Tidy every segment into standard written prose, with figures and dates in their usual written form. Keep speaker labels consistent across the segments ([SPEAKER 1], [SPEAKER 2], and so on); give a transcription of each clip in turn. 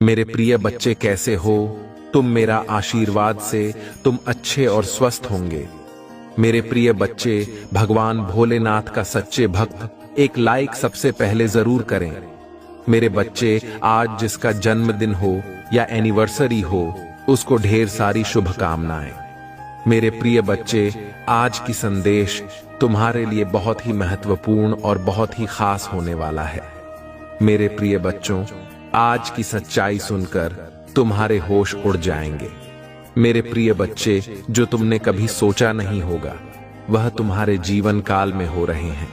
[SPEAKER 1] मेरे प्रिय बच्चे कैसे हो तुम? मेरा आशीर्वाद से तुम अच्छे और स्वस्थ होंगे। मेरे प्रिय बच्चे, भगवान भोलेनाथ का सच्चे भक्त एक लाइक सबसे पहले जरूर करें। मेरे बच्चे, आज जिसका जन्मदिन हो या एनिवर्सरी हो, उसको ढेर सारी शुभकामनाएं। मेरे प्रिय बच्चे, आज की संदेश तुम्हारे लिए बहुत ही महत्वपूर्ण और बहुत ही खास होने वाला है। मेरे प्रिय बच्चों, आज की सच्चाई सुनकर तुम्हारे होश उड़ जाएंगे। मेरे प्रिय बच्चे, जो तुमने कभी सोचा नहीं होगा वह तुम्हारे जीवन काल में हो रहे हैं।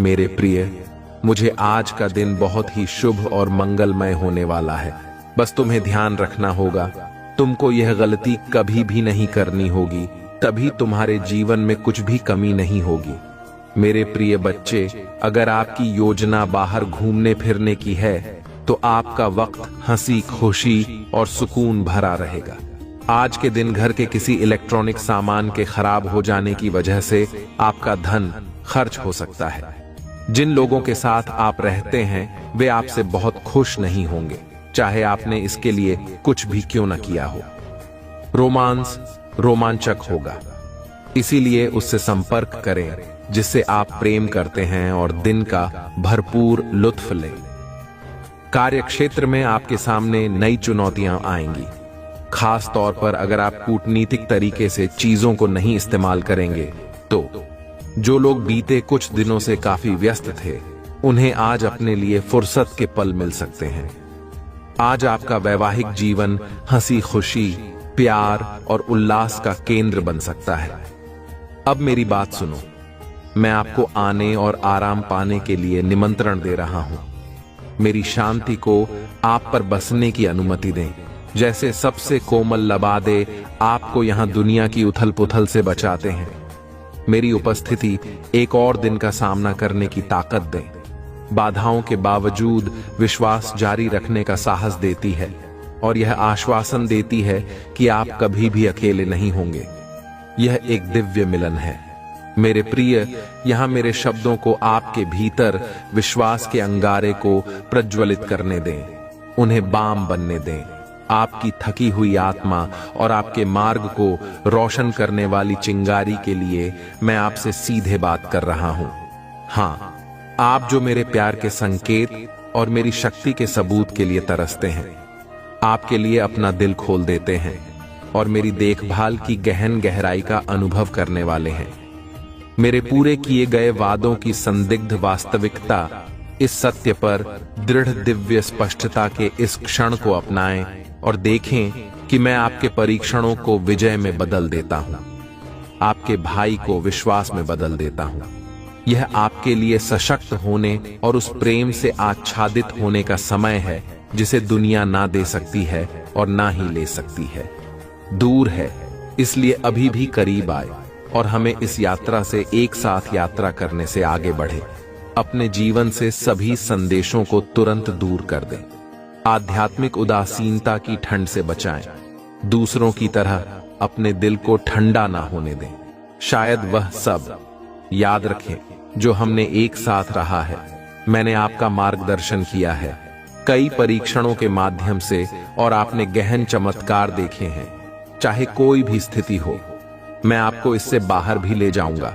[SPEAKER 1] मेरे प्रिय, मुझे आज का दिन बहुत ही शुभ और मंगलमय होने वाला है। बस तुम्हें ध्यान रखना होगा, तुमको यह गलती कभी भी नहीं करनी होगी, तभी तुम्हारे जीवन में कुछ भी कमी नहीं होगी। मेरे प्रिय बच्चे, अगर आपकी योजना बाहर घूमने फिरने की है तो आपका वक्त हंसी खुशी और सुकून भरा रहेगा। आज के दिन घर के किसी इलेक्ट्रॉनिक सामान के खराब हो जाने की वजह से आपका धन खर्च हो सकता है। जिन लोगों के साथ आप रहते हैं वे आपसे बहुत खुश नहीं होंगे, चाहे आपने इसके लिए कुछ भी क्यों न किया हो। रोमांस रोमांचक होगा, इसीलिए उससे संपर्क करें जिससे आप प्रेम करते हैं और दिन का भरपूर लुत्फ लें। कार्यक्षेत्र में आपके सामने नई चुनौतियां आएंगी, खास तौर पर अगर आप कूटनीतिक तरीके से चीजों को नहीं इस्तेमाल करेंगे तो। जो लोग बीते कुछ दिनों से काफी व्यस्त थे, उन्हें आज अपने लिए फुर्सत के पल मिल सकते हैं। आज आपका वैवाहिक जीवन हंसी खुशी, प्यार और उल्लास का केंद्र बन सकता है। अब मेरी बात सुनो, मैं आपको आने और आराम पाने के लिए निमंत्रण दे रहा हूं। मेरी शांति को आप पर बसने की अनुमति दें। जैसे सबसे कोमल लबादे आपको यहां दुनिया की उथल पुथल से बचाते हैं, मेरी उपस्थिति एक और दिन का सामना करने की ताकत दें। बाधाओं के बावजूद विश्वास जारी रखने का साहस देती है और यह आश्वासन देती है कि आप कभी भी अकेले नहीं होंगे। यह एक दिव्य मिलन है। मेरे प्रिय, यहां मेरे शब्दों को आपके भीतर विश्वास के अंगारे को प्रज्वलित करने दें, उन्हें बाम बनने दें। आपकी थकी हुई आत्मा और आपके मार्ग को रोशन करने वाली चिंगारी के लिए मैं आपसे सीधे बात कर रहा हूं। हां, आप जो मेरे प्यार के संकेत और मेरी शक्ति के सबूत के लिए तरसते हैं, आपके लिए अपना दिल खोल देते हैं और मेरी देखभाल की गहन गहराई का अनुभव करने वाले हैं। मेरे पूरे किए गए वादों की संदिग्ध वास्तविकता, इस सत्य पर दृढ़ दिव्य स्पष्टता के इस क्षण को अपनाएं और देखें कि मैं आपके परीक्षणों को विजय में बदल देता हूं, आपके भाई को विश्वास में बदल देता हूं। यह आपके लिए सशक्त होने और उस प्रेम से आच्छादित होने का समय है जिसे दुनिया ना दे सकती है और ना ही ले सकती है। दूर है, इसलिए अभी भी करीब आए और हमें इस यात्रा से एक साथ यात्रा करने से आगे बढ़े। अपने जीवन से सभी संदेशों को तुरंत दूर कर दें। आध्यात्मिक उदासीनता की ठंड से बचाएं। दूसरों की तरह अपने दिल को ठंडा ना होने दें। शायद वह सब याद रखें जो हमने एक साथ रहा है। मैंने आपका मार्गदर्शन किया है कई परीक्षणों के माध्यम से और आपने गहन चमत्कार देखे हैं। चाहे कोई भी स्थिति हो, मैं आपको इससे बाहर भी ले जाऊंगा।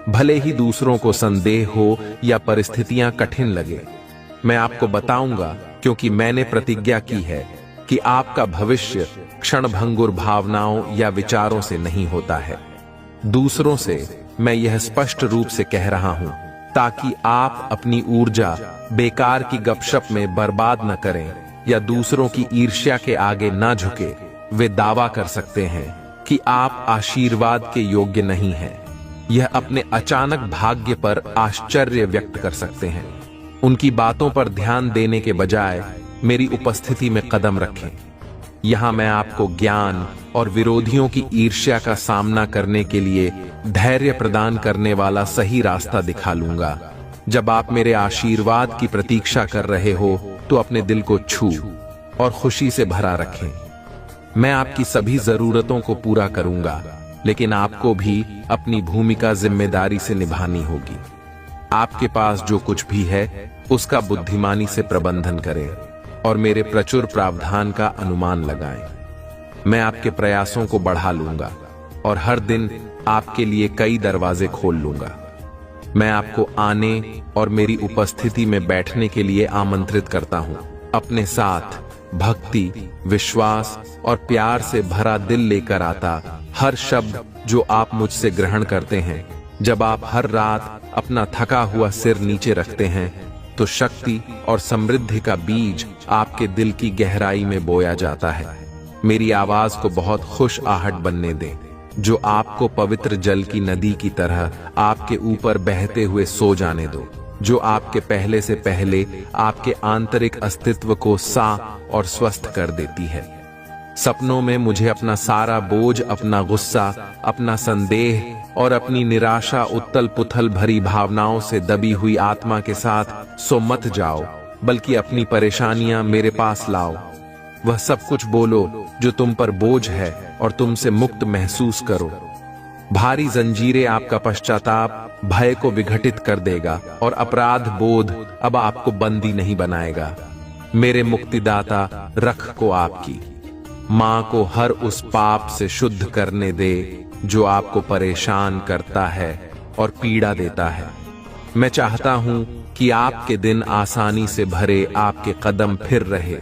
[SPEAKER 1] भले ही दूसरों को संदेह हो या परिस्थितियां कठिन लगे, मैं आपको बताऊंगा, क्योंकि मैंने प्रतिज्ञा की है कि आपका भविष्य क्षणभंगुर भावनाओं या विचारों से नहीं होता है। दूसरों से मैं यह स्पष्ट रूप से कह रहा हूं ताकि आप अपनी ऊर्जा बेकार की गपशप में बर्बाद न करें या दूसरों की ईर्ष्या के आगे न झुके। वे दावा कर सकते हैं कि आप आशीर्वाद के योग्य नहीं हैं। यह अपने अचानक भाग्य पर आश्चर्य व्यक्त कर सकते हैं। उनकी बातों पर ध्यान देने के बजाय मेरी उपस्थिति में कदम रखें। यहां मैं आपको ज्ञान और विरोधियों की ईर्ष्या का सामना करने के लिए धैर्य प्रदान करने वाला सही रास्ता दिखा लूंगा। जब आप मेरे आशीर्वाद की प्रतीक्षा कर रहे हो तो अपने दिल को छू और खुशी से भरा रखें। मैं आपकी सभी जरूरतों को पूरा करूंगा, लेकिन आपको भी अपनी भूमिका जिम्मेदारी से निभानी होगी। आपके पास जो कुछ भी है उसका बुद्धिमानी से प्रबंधन करें। और मेरे प्रचुर प्रावधान का अनुमान लगाएं। मैं आपके प्रयासों को बढ़ा लूंगा और हर दिन आपके लिए कई दरवाजे खोल लूंगा। मैं आपको आने और मेरी उपस्थिति में बैठने के लिए आमंत्रित करता हूं। अपने साथ भक्ति, विश्वास और प्यार से भरा दिल लेकर आता हर शब्द जो आप मुझसे ग्रहण करते हैं। जब आप हर रात अपना थका हुआ सिर नीचे रखते हैं तो शक्ति और समृद्धि का बीज आपके दिल की गहराई में बोया जाता है। मेरी आवाज को बहुत खुश आहट बनने दें, जो आपको पवित्र जल की नदी की तरह आपके ऊपर बहते हुए सो जाने दो, जो आपके पहले से पहले आपके आंतरिक अस्तित्व को साफ और स्वस्थ कर देती है। सपनों में मुझे अपना सारा बोझ, अपना गुस्सा, अपना संदेह और अपनी निराशा, उथल पुथल भरी भावनाओं से दबी हुई आत्मा के साथ सो मत जाओ, बल्कि अपनी परेशानियां मेरे पास लाओ। वह सब कुछ बोलो जो तुम पर बोझ है और तुमसे मुक्त महसूस करो। भारी जंजीरें आपका पश्चाताप, भय को विघटित कर देगा और अपराध बोध अब आपको बंदी नहीं बनाएगा। मेरे मुक्तिदाता रख को आपकी मां को हर उस पाप से शुद्ध करने दे जो आपको परेशान करता है और पीड़ा देता है। मैं चाहता हूं कि आपके दिन आसानी से भरे, आपके कदम फिर रहे,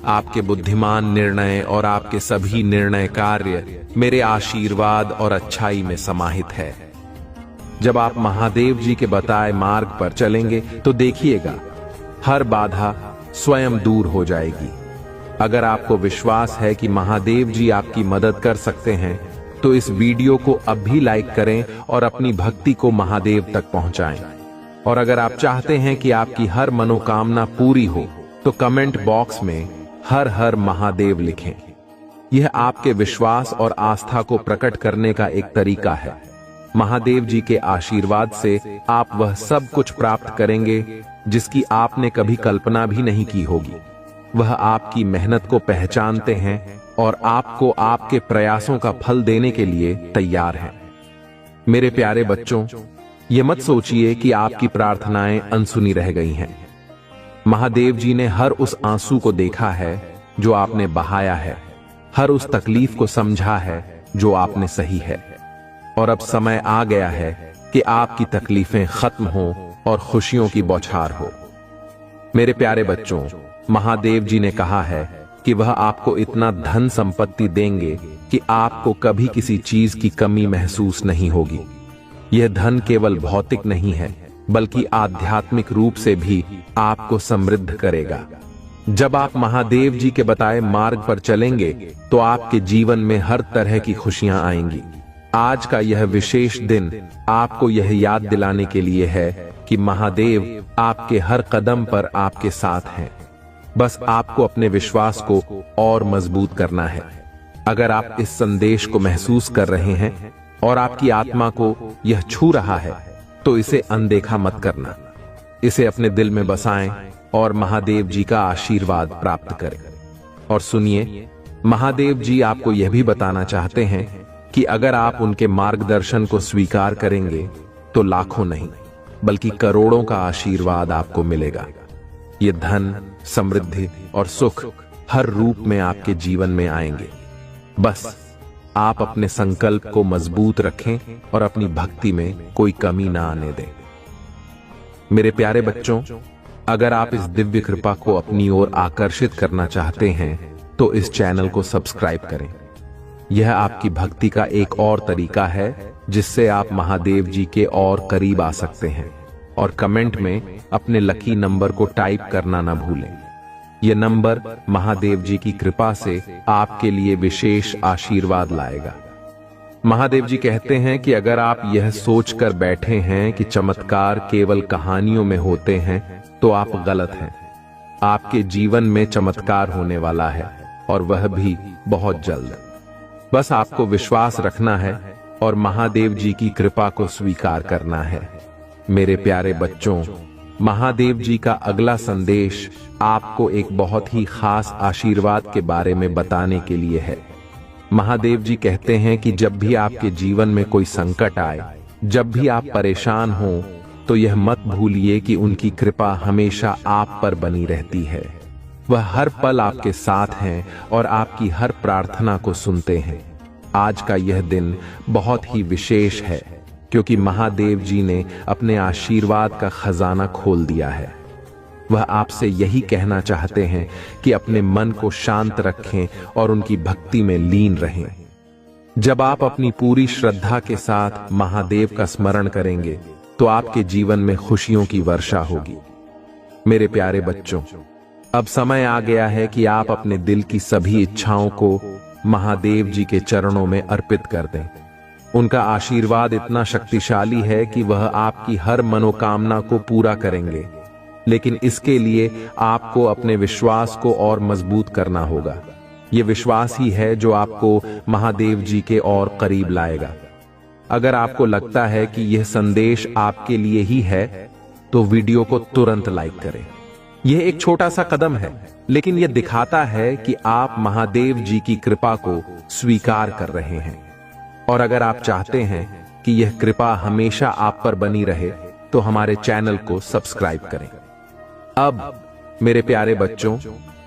[SPEAKER 1] आपके बुद्धिमान निर्णय और आपके सभी निर्णय कार्य मेरे आशीर्वाद और अच्छाई में समाहित है। जब आप महादेव जी के बताए मार्ग पर चलेंगे तो देखिएगा हर बाधा स्वयं दूर हो जाएगी। अगर आपको विश्वास है कि महादेव जी आपकी मदद कर सकते हैं तो इस वीडियो को अब भी लाइक करें और अपनी भक्ति को महादेव तक पहुंचाएं। और अगर आप चाहते हैं कि आपकी हर मनोकामना पूरी हो तो कमेंट बॉक्स में हर हर महादेव लिखें। यह आपके विश्वास और आस्था को प्रकट करने का एक तरीका है। महादेव जी के आशीर्वाद से आप वह सब कुछ प्राप्त करेंगे जिसकी आपने कभी कल्पना भी नहीं की होगी। वह आपकी मेहनत को पहचानते हैं और आपको आपके प्रयासों का फल देने के लिए तैयार हैं। मेरे प्यारे बच्चों, ये मत सोचिए कि आपकी प्रार्थनाएं अनसुनी रह गई हैं। महादेव जी ने हर उस आंसू को देखा है जो आपने बहाया है, हर उस तकलीफ को समझा है जो आपने सही है। और अब समय आ गया है कि आपकी तकलीफें खत्म हो और खुशियों की बौछार हो। मेरे प्यारे बच्चों, महादेव जी ने कहा है कि वह आपको इतना धन संपत्ति देंगे कि आपको कभी किसी चीज की कमी महसूस नहीं होगी। यह धन केवल भौतिक नहीं है बल्कि आध्यात्मिक रूप से भी आपको समृद्ध करेगा। जब आप महादेव जी के बताए मार्ग पर चलेंगे तो आपके जीवन में हर तरह की खुशियां आएंगी। आज का यह विशेष दिन आपको यह याद दिलाने के लिए है कि महादेव आपके हर कदम पर आपके साथ हैं। बस आपको अपने विश्वास को और मजबूत करना है। अगर आप इस संदेश को महसूस कर रहे हैं और आपकी आत्मा को यह छू रहा है तो इसे अनदेखा मत करना। इसे अपने दिल में बसाएं और महादेव जी का आशीर्वाद प्राप्त करें। और सुनिए, महादेव जी आपको यह भी बताना चाहते हैं कि अगर आप उनके मार्गदर्शन को स्वीकार करेंगे तो लाखों नहीं बल्कि करोड़ों का आशीर्वाद आपको मिलेगा। ये धन, समृद्धि और सुख हर रूप में आपके जीवन में आएंगे। बस आप अपने संकल्प को मजबूत रखें और अपनी भक्ति में कोई कमी ना आने दें। मेरे प्यारे बच्चों, अगर आप इस दिव्य कृपा को अपनी ओर आकर्षित करना चाहते हैं तो इस चैनल को सब्सक्राइब करें। यह आपकी भक्ति का एक और तरीका है जिससे आप महादेव जी के और करीब आ सकते हैं। और कमेंट में अपने लकी नंबर को टाइप करना ना भूलें। यह नंबर महादेव जी की कृपा से आपके लिए विशेष आशीर्वाद लाएगा। महादेव जी कहते हैं कि अगर आप यह सोचकर बैठे हैं कि चमत्कार केवल कहानियों में होते हैं तो आप गलत हैं। आपके जीवन में चमत्कार होने वाला है और वह भी बहुत जल्द। बस आपको विश्वास रखना है और महादेव जी की कृपा को स्वीकार करना है। मेरे प्यारे बच्चों, महादेव जी का अगला संदेश आपको एक बहुत ही खास आशीर्वाद के बारे में बताने के लिए है। महादेव जी कहते हैं कि जब भी आपके जीवन में कोई संकट आए, जब भी आप परेशान हो, तो यह मत भूलिए कि उनकी कृपा हमेशा आप पर बनी रहती है। वह हर पल आपके साथ हैं और आपकी हर प्रार्थना को सुनते हैं। आज का यह दिन बहुत ही विशेष है क्योंकि महादेव जी ने अपने आशीर्वाद का खजाना खोल दिया है। वह आपसे यही कहना चाहते हैं कि अपने मन को शांत रखें और उनकी भक्ति में लीन रहें। जब आप अपनी पूरी श्रद्धा के साथ महादेव का स्मरण करेंगे तो आपके जीवन में खुशियों की वर्षा होगी। मेरे प्यारे बच्चों, अब समय आ गया है कि आप अपने दिल की सभी इच्छाओं को महादेव जी के चरणों में अर्पित कर दें। उनका आशीर्वाद इतना शक्तिशाली है कि वह आपकी हर मनोकामना को पूरा करेंगे, लेकिन इसके लिए आपको अपने विश्वास को और मजबूत करना होगा। यह विश्वास ही है जो आपको महादेव जी के और करीब लाएगा। अगर आपको लगता है कि यह संदेश आपके लिए ही है तो वीडियो को तुरंत लाइक करें। यह एक छोटा सा कदम है, लेकिन यह दिखाता है कि आप महादेव जी की कृपा को स्वीकार कर रहे हैं। और अगर आप चाहते हैं कि यह कृपा हमेशा आप पर बनी रहे तो हमारे चैनल को सब्सक्राइब करें। अब मेरे प्यारे बच्चों,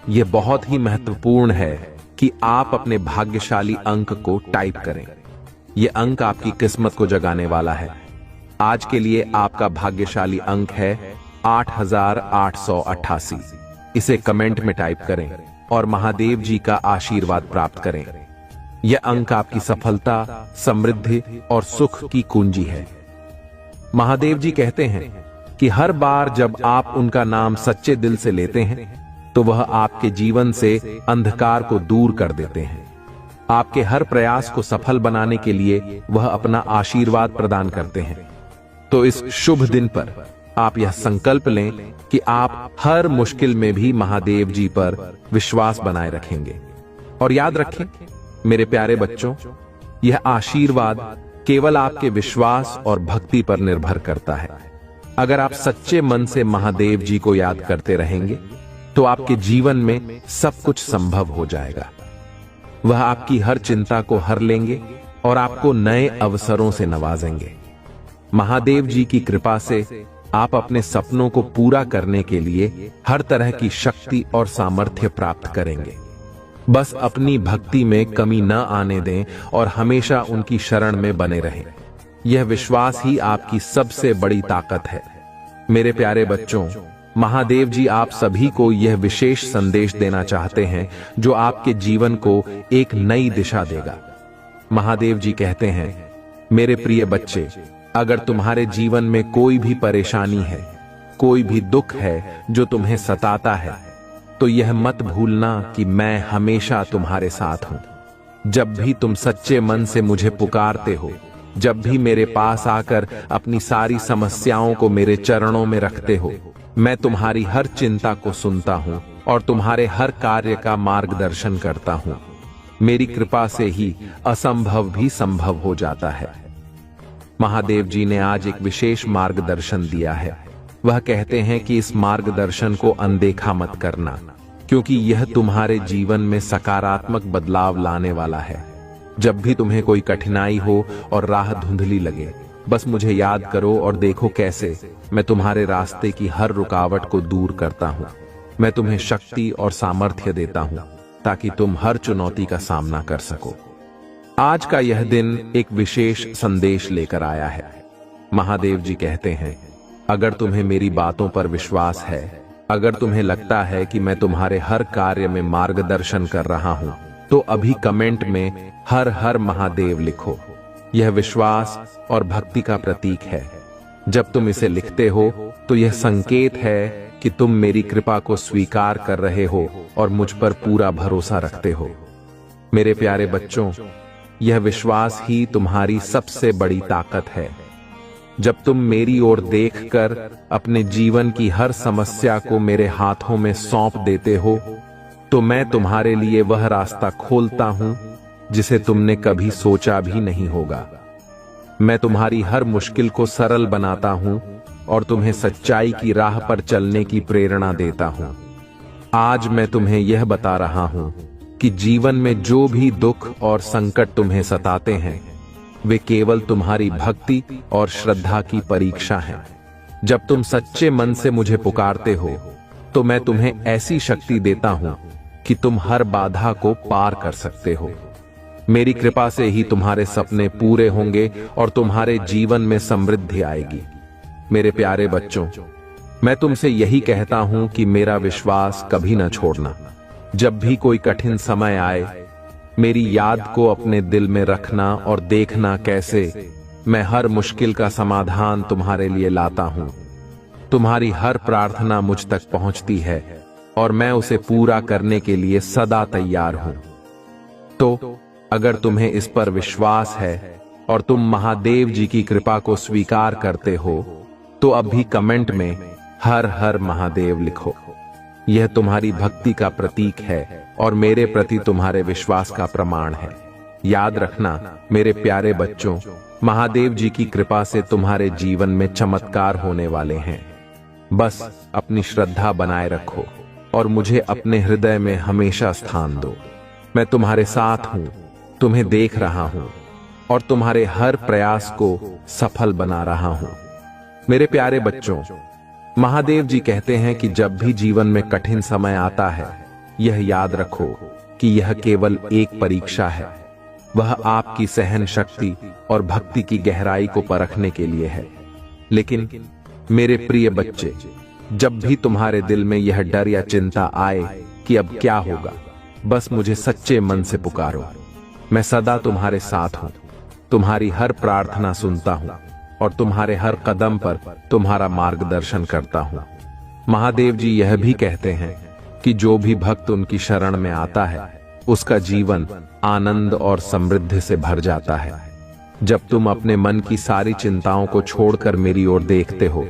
[SPEAKER 1] यह बहुत ही महत्वपूर्ण है कि आप अपने भाग्यशाली अंक को टाइप करें। यह अंक आपकी किस्मत को जगाने वाला है। आज के लिए आपका भाग्यशाली अंक है 8888। इसे कमेंट में टाइप करें और महादेव जी का आशीर्वाद प्राप्त करें। यह अंक आपकी सफलता, समृद्धि और सुख की कुंजी है। महादेव जी कहते हैं कि हर बार जब आप उनका नाम सच्चे दिल से लेते हैं तो वह आपके जीवन से अंधकार को दूर कर देते हैं। आपके हर प्रयास को सफल बनाने के लिए वह अपना आशीर्वाद प्रदान करते हैं। तो इस शुभ दिन पर आप यह संकल्प लें कि आप हर मुश्किल में भी महादेव जी पर विश्वास बनाए रखेंगे। और याद रखें मेरे प्यारे बच्चों, यह आशीर्वाद केवल आपके विश्वास और भक्ति पर निर्भर करता है। अगर आप सच्चे मन से महादेव जी को याद करते रहेंगे तो आपके जीवन में सब कुछ संभव हो जाएगा। वह आपकी हर चिंता को हर लेंगे और आपको नए अवसरों से नवाजेंगे। महादेव जी की कृपा से आप अपने सपनों को पूरा करने के लिए हर तरह की शक्ति और सामर्थ्य प्राप्त करेंगे। बस अपनी भक्ति में कमी न आने दें और हमेशा उनकी शरण में बने रहें। यह विश्वास ही आपकी सबसे बड़ी ताकत है। मेरे प्यारे बच्चों, महादेव जी आप सभी को यह विशेष संदेश देना चाहते हैं जो आपके जीवन को एक नई दिशा देगा। महादेव जी कहते हैं, मेरे प्रिय बच्चे, अगर तुम्हारे जीवन में कोई भी परेशानी है, कोई भी दुख है जो तुम्हें सताता है, तो यह मत भूलना कि मैं हमेशा तुम्हारे साथ हूं। जब भी तुम सच्चे मन से मुझे पुकारते हो, जब भी मेरे पास आकर अपनी सारी समस्याओं को मेरे चरणों में रखते हो, मैं तुम्हारी हर चिंता को सुनता हूं और तुम्हारे हर कार्य का मार्गदर्शन करता हूं। मेरी कृपा से ही असंभव भी संभव हो जाता है। महादेव जी ने आज एक विशेष मार्गदर्शन दिया है। वह कहते हैं कि इस मार्गदर्शन को अनदेखा मत करना, क्योंकि यह तुम्हारे जीवन में सकारात्मक बदलाव लाने वाला है। जब भी तुम्हें कोई कठिनाई हो और राह धुंधली लगे, बस मुझे याद करो और देखो कैसे मैं तुम्हारे रास्ते की हर रुकावट को दूर करता हूँ। मैं तुम्हें शक्ति और सामर्थ्य देता हूँ ताकि तुम हर चुनौती का सामना कर सको। आज का यह दिन एक विशेष संदेश लेकर आया है। महादेव जी कहते हैं, अगर तुम्हें मेरी बातों पर विश्वास है, अगर तुम्हें लगता है कि मैं तुम्हारे हर कार्य में मार्गदर्शन कर रहा हूं, तो अभी कमेंट में हर हर महादेव लिखो। यह विश्वास और भक्ति का प्रतीक है। जब तुम इसे लिखते हो तो यह संकेत है कि तुम मेरी कृपा को स्वीकार कर रहे हो और मुझ पर पूरा भरोसा रखते हो। मेरे प्यारे बच्चों, यह विश्वास ही तुम्हारी सबसे बड़ी ताकत है। जब तुम मेरी ओर देखकर अपने जीवन की हर समस्या को मेरे हाथों में सौंप देते हो, तो मैं तुम्हारे लिए वह रास्ता खोलता हूं जिसे तुमने कभी सोचा भी नहीं होगा। मैं तुम्हारी हर मुश्किल को सरल बनाता हूं और तुम्हें सच्चाई की राह पर चलने की प्रेरणा देता हूं। आज मैं तुम्हें यह बता रहा हूं कि जीवन में जो भी दुख और संकट तुम्हें सताते हैं, वे केवल तुम्हारी भक्ति और श्रद्धा की परीक्षा है। जब तुम सच्चे मन से मुझे पुकारते हो, तो मैं तुम्हें ऐसी शक्ति देता हूं कि तुम हर बाधा को पार कर सकते हो। मेरी कृपा से ही तुम्हारे सपने पूरे होंगे और तुम्हारे जीवन में समृद्धि आएगी। मेरे प्यारे बच्चों, मैं तुमसे यही कहता हूं कि मेरा विश्वास कभी न छोड़ना। जब भी कोई कठिन समय आए, मेरी याद को अपने दिल में रखना और देखना कैसे मैं हर मुश्किल का समाधान तुम्हारे लिए लाता हूं। तुम्हारी हर प्रार्थना मुझ तक पहुंचती है और मैं उसे पूरा करने के लिए सदा तैयार हूं। तो अगर तुम्हें इस पर विश्वास है और तुम महादेव जी की कृपा को स्वीकार करते हो, तो अभी कमेंट में हर हर महादेव लिखो। यह तुम्हारी भक्ति का प्रतीक है और मेरे प्रति तुम्हारे विश्वास का प्रमाण है। याद रखना मेरे प्यारे बच्चों, महादेव जी की कृपा से तुम्हारे जीवन में चमत्कार होने वाले हैं। बस अपनी श्रद्धा बनाए रखो और मुझे अपने हृदय में हमेशा स्थान दो। मैं तुम्हारे साथ हूं, तुम्हें देख रहा हूं और तुम्हारे हर प्रयास को सफल बना रहा हूं। मेरे प्यारे बच्चों, महादेव जी कहते हैं कि जब भी जीवन में कठिन समय आता है, यह याद रखो कि यह केवल एक परीक्षा है। वह आपकी सहन शक्ति और भक्ति की गहराई को परखने के लिए है। लेकिन मेरे प्रिय बच्चे, जब भी तुम्हारे दिल में यह डर या चिंता आए कि अब क्या होगा, बस मुझे सच्चे मन से पुकारो। मैं सदा तुम्हारे साथ हूं, तुम्हारी हर प्रार्थना सुनता हूं और तुम्हारे हर कदम पर तुम्हारा मार्गदर्शन करता हूं। महादेव जी यह भी कहते हैं कि जो भी भक्त उनकी शरण में आता है, उसका जीवन आनंद और समृद्धि से भर जाता है। जब तुम अपने मन की सारी चिंताओं को छोड़कर मेरी ओर देखते हो,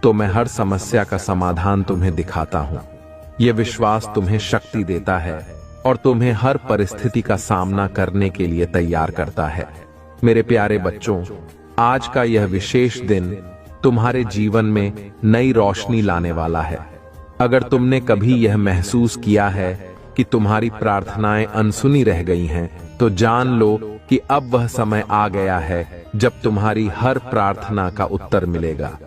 [SPEAKER 1] तो मैं हर समस्या का समाधान तुम्हें दिखाता हूं। यह विश्वास तुम्हें शक्ति देता है और तुम्हें हर परिस्थिति का सामना करने के लिए तैयार करता है। मेरे प्यारे बच्चों, आज का यह विशेष दिन तुम्हारे जीवन में नई रोशनी लाने वाला है। अगर तुमने कभी यह महसूस किया है कि तुम्हारी प्रार्थनाएं अनसुनी रह गई हैं, तो जान लो कि अब वह समय आ गया है जब तुम्हारी हर प्रार्थना का उत्तर मिलेगा।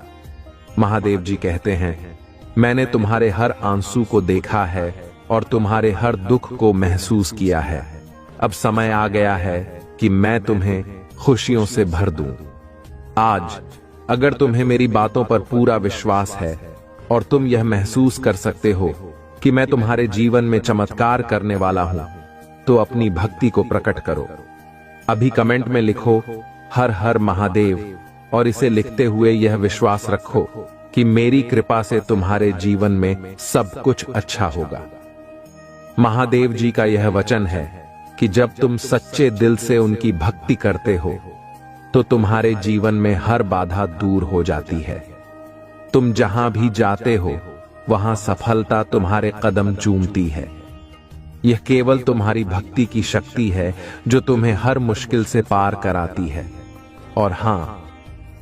[SPEAKER 1] महादेव जी कहते हैं, मैंने तुम्हारे हर आंसू को देखा है और तुम्हारे हर दुख को महसूस किया है। अब समय आ गया है कि मैं तुम्हें खुशियों से भर दूं। आज अगर तुम्हें मेरी बातों पर पूरा विश्वास है और तुम यह महसूस कर सकते हो कि मैं तुम्हारे जीवन में चमत्कार करने वाला हूं, तो अपनी भक्ति को प्रकट करो। अभी कमेंट में लिखो हर हर महादेव और इसे लिखते हुए यह विश्वास रखो कि मेरी कृपा से तुम्हारे जीवन में सब कुछ अच्छा होगा। महादेव जी का यह वचन है कि जब तुम सच्चे दिल से उनकी भक्ति करते हो, तो तुम्हारे जीवन में हर बाधा दूर हो जाती है। तुम जहां भी जाते हो, वहां सफलता तुम्हारे कदम चूमती है। यह केवल तुम्हारी भक्ति की शक्ति है जो तुम्हें हर मुश्किल से पार कराती है। और हां,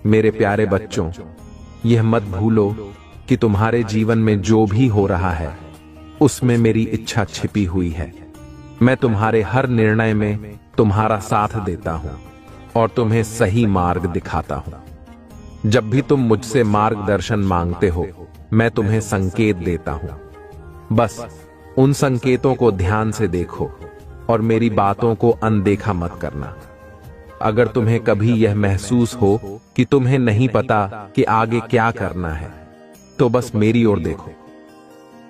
[SPEAKER 1] मेरे प्यारे बच्चों, यह मत भूलो कि तुम्हारे जीवन में जो भी हो रहा है, उसमें मेरी इच्छा छिपी हुई है। मैं तुम्हारे हर निर्णय में तुम्हारा साथ देता हूं और तुम्हें सही मार्ग दिखाता हूं। जब भी तुम मुझसे मार्गदर्शन मांगते हो, मैं तुम्हें संकेत देता हूं। बस उन संकेतों को ध्यान से देखो और मेरी बातों को अनदेखा मत करना। अगर तुम्हें कभी यह महसूस हो कि तुम्हें नहीं पता कि आगे क्या करना है, तो बस मेरी ओर देखो।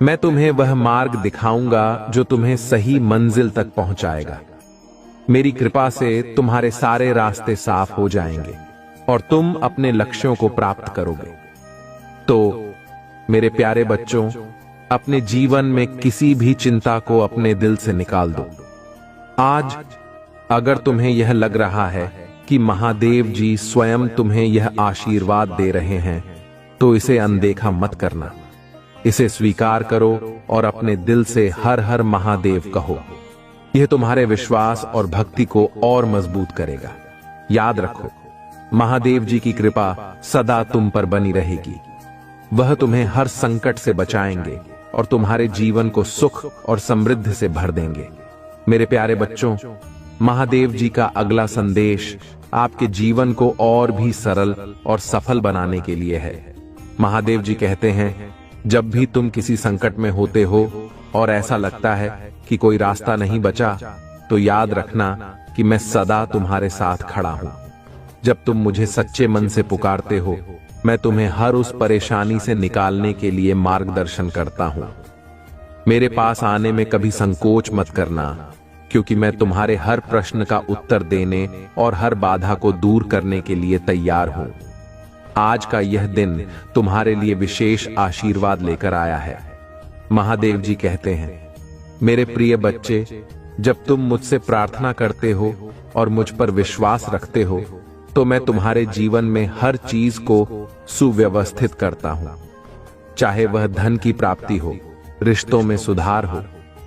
[SPEAKER 1] मैं तुम्हें वह मार्ग दिखाऊंगा जो तुम्हें सही मंजिल तक पहुंचाएगा। मेरी कृपा से तुम्हारे सारे रास्ते साफ हो जाएंगे और तुम अपने लक्ष्यों को प्राप्त करोगे। तो मेरे प्यारे बच्चों, अपने जीवन में किसी भी चिंता को अपने दिल से निकाल दो। आज अगर तुम्हें यह लग रहा है कि महादेव जी स्वयं तुम्हें यह आशीर्वाद दे रहे हैं, तो इसे अनदेखा मत करना। इसे स्वीकार करो और अपने दिल से हर हर महादेव कहो। यह तुम्हारे विश्वास और भक्ति को और मजबूत करेगा। याद रखो, महादेव जी की कृपा सदा तुम पर बनी रहेगी। वह तुम्हें हर संकट से बचाएंगे और तुम्हारे जीवन को सुख और समृद्धि से भर देंगे। मेरे प्यारे बच्चों, महादेव जी का अगला संदेश आपके जीवन को और भी सरल और सफल बनाने के लिए है। महादेव जी कहते हैं जब भी तुम किसी संकट में होते हो और ऐसा लगता है कि कोई रास्ता नहीं बचा, तो याद रखना कि मैं सदा तुम्हारे साथ खड़ा हूं। जब तुम मुझे सच्चे मन से पुकारते हो, मैं तुम्हें हर उस परेशानी से निकालने के लिए मार्गदर्शन करता हूं। मेरे पास आने में कभी संकोच मत करना, क्योंकि मैं तुम्हारे हर प्रश्न का उत्तर देने और हर बाधा को दूर करने के लिए तैयार हूं। आज का यह दिन तुम्हारे लिए विशेष आशीर्वाद लेकर आया है। महादेव जी कहते हैं, मेरे प्रिय बच्चे, जब तुम मुझसे प्रार्थना करते हो और मुझ पर विश्वास रखते हो, तो मैं तुम्हारे जीवन में हर चीज को सुव्यवस्थित करता हूं। चाहे वह धन की प्राप्ति हो, रिश्तों में सुधार हो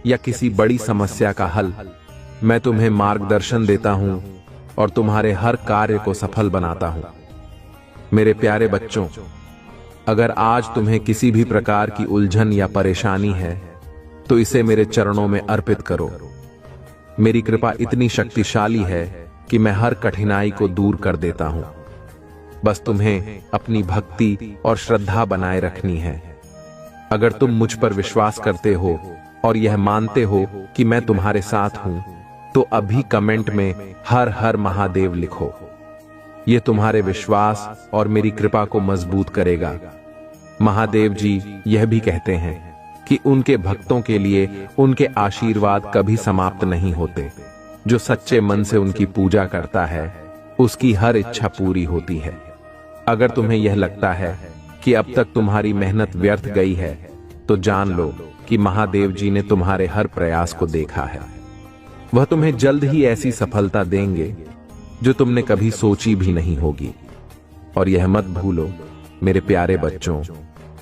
[SPEAKER 1] या किसी बड़ी समस्या का हल, मैं तुम्हें मार्गदर्शन देता हूं और तुम्हारे हर कार्य को सफल बनाता हूं। मेरे प्यारे बच्चों, अगर आज तुम्हें किसी भी प्रकार की उलझन या परेशानी है, तो इसे मेरे चरणों में अर्पित करो। मेरी कृपा इतनी शक्तिशाली है कि मैं हर कठिनाई को दूर कर देता हूं। बस तुम्हें अपनी भक्ति और श्रद्धा बनाए रखनी है। अगर तुम मुझ पर विश्वास करते हो और यह मानते हो कि मैं तुम्हारे साथ हूं, तो अभी कमेंट में हर हर महादेव लिखो। यह तुम्हारे विश्वास और मेरी कृपा को मजबूत करेगा। महादेव जी यह भी कहते हैं कि उनके भक्तों के लिए उनके आशीर्वाद कभी समाप्त नहीं होते। जो सच्चे मन से उनकी पूजा करता है, उसकी हर इच्छा पूरी होती है। अगर तुम्हें यह लगता है कि अब तक तुम्हारी मेहनत व्यर्थ गई है, तो जान लो कि महादेव जी ने तुम्हारे हर प्रयास को देखा है। वह तुम्हें जल्द ही ऐसी सफलता देंगे जो तुमने कभी सोची भी नहीं होगी। और यह मत भूलो मेरे प्यारे बच्चों,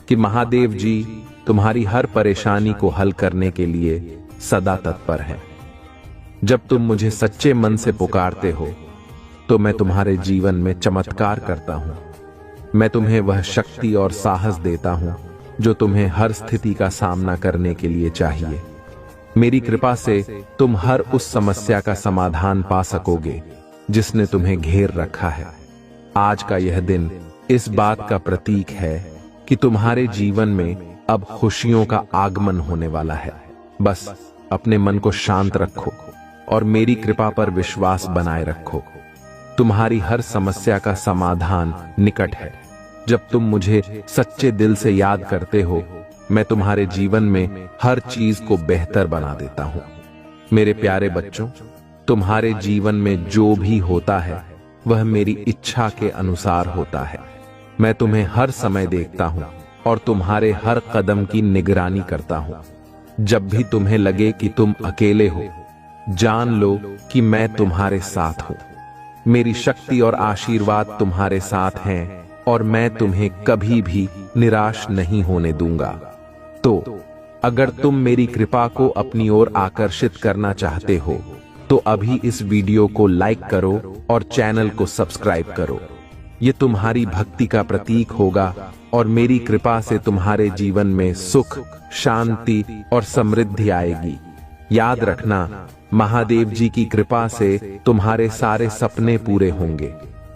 [SPEAKER 1] कि महादेव जी तुम्हारी हर परेशानी को हल करने के लिए सदा तत्पर हैं। जब तुम मुझे सच्चे मन से पुकारते हो, तो मैं तुम्हारे जीवन में चमत्कार करता हूं। मैं तुम्हें वह शक्ति और साहस देता हूं जो तुम्हें हर स्थिति का सामना करने के लिए चाहिए। मेरी कृपा से तुम हर उस समस्या का समाधान पा सकोगे जिसने तुम्हें घेर रखा है। आज का यह दिन इस बात का प्रतीक है कि तुम्हारे जीवन में अब खुशियों का आगमन होने वाला है। बस अपने मन को शांत रखो और मेरी कृपा पर विश्वास बनाए रखो। तुम्हारी हर समस्या का समाधान निकट है। जब तुम मुझे सच्चे दिल से याद करते हो, मैं तुम्हारे जीवन में हर चीज को बेहतर बना देता हूं। मेरे प्यारे बच्चों, तुम्हारे जीवन में जो भी होता है, वह मेरी इच्छा के अनुसार होता है। मैं तुम्हें हर समय देखता हूं और तुम्हारे हर कदम की निगरानी करता हूं। जब भी तुम्हें लगे कि तुम अकेले हो, जान लो कि मैं तुम्हारे साथ हूं। मेरी शक्ति और आशीर्वाद तुम्हारे साथ हैं और मैं तुम्हें कभी भी निराश नहीं होने दूंगा। तो अगर तुम मेरी कृपा को अपनी ओर आकर्षित करना चाहते हो, तो अभी इस वीडियो को लाइक करो और चैनल को सब्सक्राइब करो। ये तुम्हारी भक्ति का प्रतीक होगा और मेरी कृपा से तुम्हारे जीवन में सुख, शांति और समृद्धि आएगी। याद रखना, महादेव जी की कृपा से तुम्हारे सारे सपने पूरे होंगे।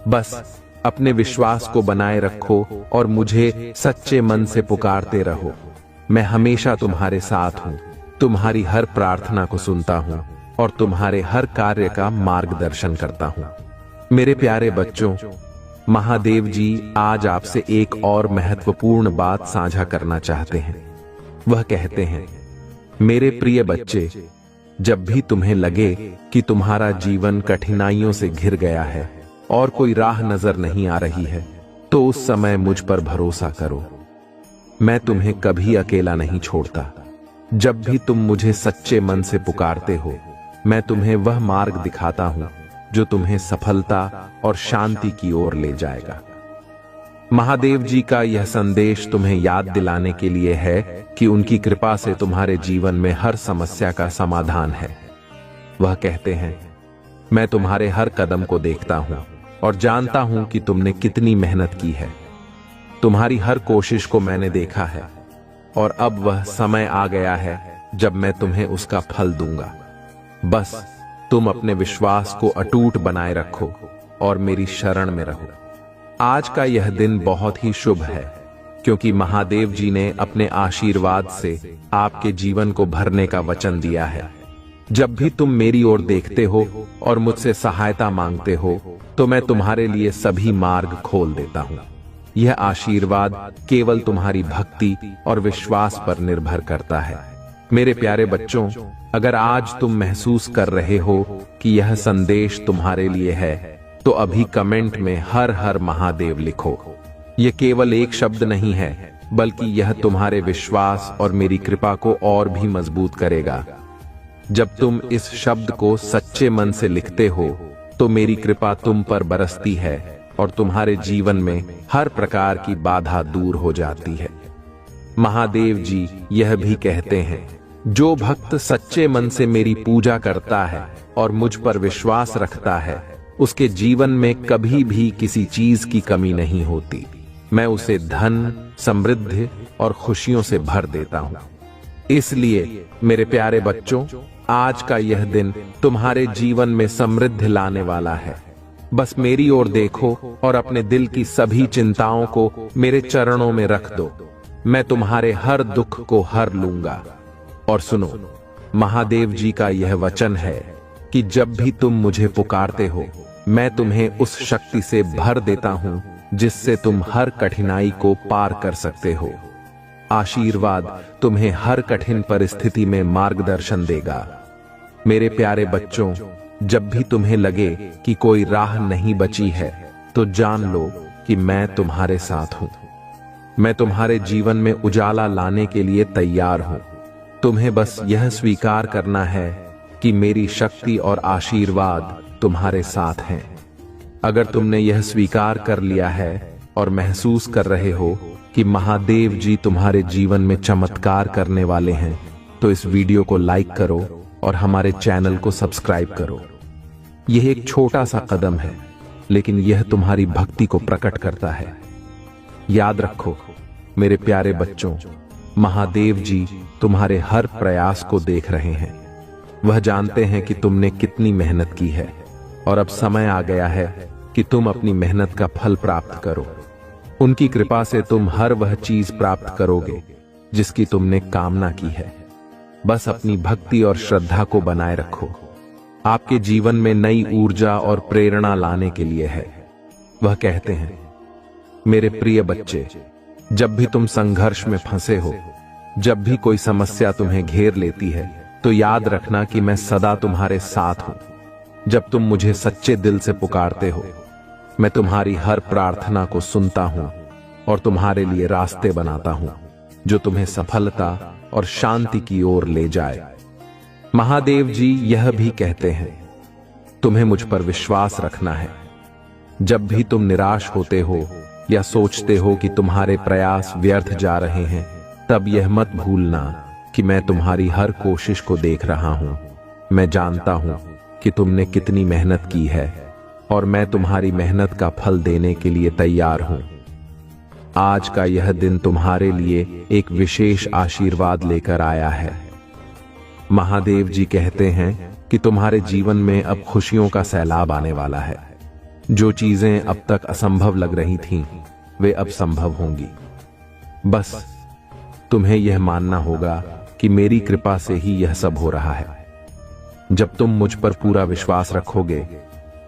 [SPEAKER 1] बस अपने विश्वास को बनाए रखो और मुझे सच्चे मन से पुकारते रहो। मैं हमेशा तुम्हारे साथ हूं, तुम्हारी हर प्रार्थना को सुनता हूं और तुम्हारे हर कार्य का मार्गदर्शन करता हूं। मेरे प्यारे बच्चों, महादेव जी आज आपसे एक और महत्वपूर्ण बात साझा करना चाहते हैं। वह कहते हैं, मेरे प्रिय बच्चे, जब भी तुम्हें लगे कि तुम्हारा जीवन कठिनाइयों से घिर गया है और कोई राह नजर नहीं आ रही है, तो उस समय मुझ पर भरोसा करो। मैं तुम्हें कभी अकेला नहीं छोड़ता। जब भी तुम मुझे सच्चे मन से पुकारते हो, मैं तुम्हें वह मार्ग दिखाता हूं जो तुम्हें सफलता और शांति की ओर ले जाएगा। महादेव जी का यह संदेश तुम्हें याद दिलाने के लिए है कि उनकी कृपा से तुम्हारे जीवन में हर समस्या का समाधान है। वह कहते हैं, मैं तुम्हारे हर कदम को देखता हूं और जानता हूं कि तुमने कितनी मेहनत की है। तुम्हारी हर कोशिश को मैंने देखा है और अब वह समय आ गया है जब मैं तुम्हें उसका फल दूंगा। बस तुम अपने विश्वास को अटूट बनाए रखो और मेरी शरण में रहो। आज का यह दिन बहुत ही शुभ है, क्योंकि महादेव जी ने अपने आशीर्वाद से आपके जीवन को भरने का वचन दिया है। जब भी तुम मेरी ओर देखते हो और मुझसे सहायता मांगते हो तो मैं तुम्हारे लिए सभी मार्ग खोल देता हूँ। यह आशीर्वाद केवल तुम्हारी भक्ति और विश्वास पर निर्भर करता है। मेरे प्यारे बच्चों, अगर आज तुम महसूस कर रहे हो कि यह संदेश तुम्हारे लिए है तो अभी कमेंट में हर हर महादेव लिखो। यह केवल एक शब्द नहीं है, बल्कि यह तुम्हारे विश्वास और मेरी कृपा को और भी मजबूत करेगा। जब तुम इस शब्द को सच्चे मन से लिखते हो तो मेरी कृपा तुम पर बरसती है और तुम्हारे जीवन में हर प्रकार की बाधा दूर हो जाती है। महादेव जी यह भी कहते हैं, जो भक्त सच्चे मन से मेरी पूजा करता है और मुझ पर विश्वास रखता है, उसके जीवन में कभी भी किसी चीज की कमी नहीं होती। मैं उसे धन, समृद्धि और खुशियों से भर देता हूँ। इसलिए मेरे प्यारे बच्चों, आज का यह दिन तुम्हारे जीवन में समृद्धि लाने वाला है। बस मेरी ओर देखो और अपने दिल की सभी चिंताओं को मेरे चरणों में रख दो। मैं तुम्हारे हर दुख को हर लूंगा। और सुनो, महादेव जी का यह वचन है कि जब भी तुम मुझे पुकारते हो, मैं तुम्हें उस शक्ति से भर देता हूं जिससे तुम हर कठिनाई को पार कर सकते हो। आशीर्वाद तुम्हें हर कठिन परिस्थिति में मार्गदर्शन देगा। मेरे प्यारे बच्चों, जब भी तुम्हें लगे कि कोई राह नहीं बची है, तो जान लो कि मैं तुम्हारे साथ हूं। मैं तुम्हारे जीवन में उजाला लाने के लिए तैयार हूं। तुम्हें बस यह स्वीकार करना है कि मेरी शक्ति और आशीर्वाद तुम्हारे साथ हैं। अगर तुमने यह स्वीकार कर लिया है और महसूस कर रहे हो कि महादेव जी तुम्हारे जीवन में चमत्कार करने वाले हैं, तो इस वीडियो को लाइक करो और हमारे चैनल को सब्सक्राइब करो। यह एक छोटा सा कदम है, लेकिन यह तुम्हारी भक्ति को प्रकट करता है। याद रखो मेरे प्यारे बच्चों, महादेव जी तुम्हारे हर प्रयास को देख रहे हैं। वह जानते हैं कि तुमने कितनी मेहनत की है और अब समय आ गया है कि तुम अपनी मेहनत का फल प्राप्त करो। उनकी कृपा से तुम हर वह चीज प्राप्त करोगे जिसकी तुमने कामना की है। बस अपनी भक्ति और श्रद्धा को बनाए रखो। आपके जीवन में नई ऊर्जा और प्रेरणा लाने के लिए है। वह कहते हैं, मेरे प्रिय बच्चे, जब भी तुम संघर्ष में फंसे हो, जब भी कोई समस्या तुम्हें घेर लेती है, तो याद रखना कि मैं सदा तुम्हारे साथ हूं। जब तुम मुझे सच्चे दिल से पुकारते हो, मैं तुम्हारी हर प्रार्थना को सुनता हूं और तुम्हारे लिए रास्ते बनाता हूं जो तुम्हें सफलता और शांति की ओर ले जाए। महादेव जी यह भी कहते हैं, तुम्हें मुझ पर विश्वास रखना है। जब भी तुम निराश होते हो या सोचते हो कि तुम्हारे प्रयास व्यर्थ जा रहे हैं, तब यह मत भूलना कि मैं तुम्हारी हर कोशिश को देख रहा हूं। मैं जानता हूं कि तुमने कितनी मेहनत की है और मैं तुम्हारी मेहनत का फल देने के लिए तैयार हूं। आज का यह दिन तुम्हारे लिए एक विशेष आशीर्वाद लेकर आया है। महादेव जी कहते हैं कि तुम्हारे जीवन में अब खुशियों का सैलाब आने वाला है। जो चीजें अब तक असंभव लग रही थीं, वे अब संभव होंगी। बस तुम्हें यह मानना होगा कि मेरी कृपा से ही यह सब हो रहा है। जब तुम मुझ पर पूरा विश्वास रखोगे,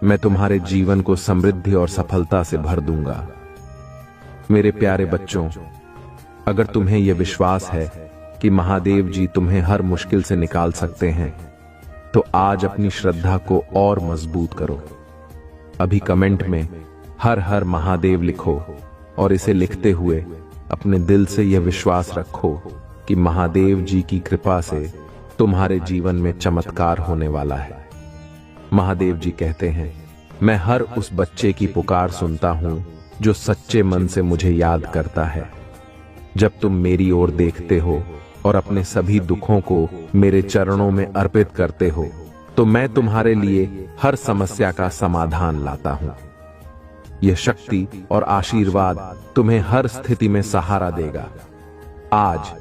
[SPEAKER 1] मैं तुम्हारे जीवन को समृद्धि और सफलता से भर दूंगा। मेरे प्यारे बच्चों, अगर तुम्हें यह विश्वास है कि महादेव जी तुम्हें हर मुश्किल से निकाल सकते हैं, तो आज अपनी श्रद्धा को और मजबूत करो। अभी कमेंट में हर हर महादेव लिखो और इसे लिखते हुए अपने दिल से यह विश्वास रखो कि महादेव जी की कृपा से तुम्हारे जीवन में चमत्कार होने वाला है। महादेव जी कहते हैं, मैं हर उस बच्चे की पुकार सुनता हूं जो सच्चे मन से मुझे याद करता है। जब तुम मेरी ओर देखते हो और अपने सभी दुखों को मेरे चरणों में अर्पित करते हो, तो मैं तुम्हारे लिए हर समस्या का समाधान लाता हूं। यह शक्ति और आशीर्वाद तुम्हें हर स्थिति में सहारा देगा। आज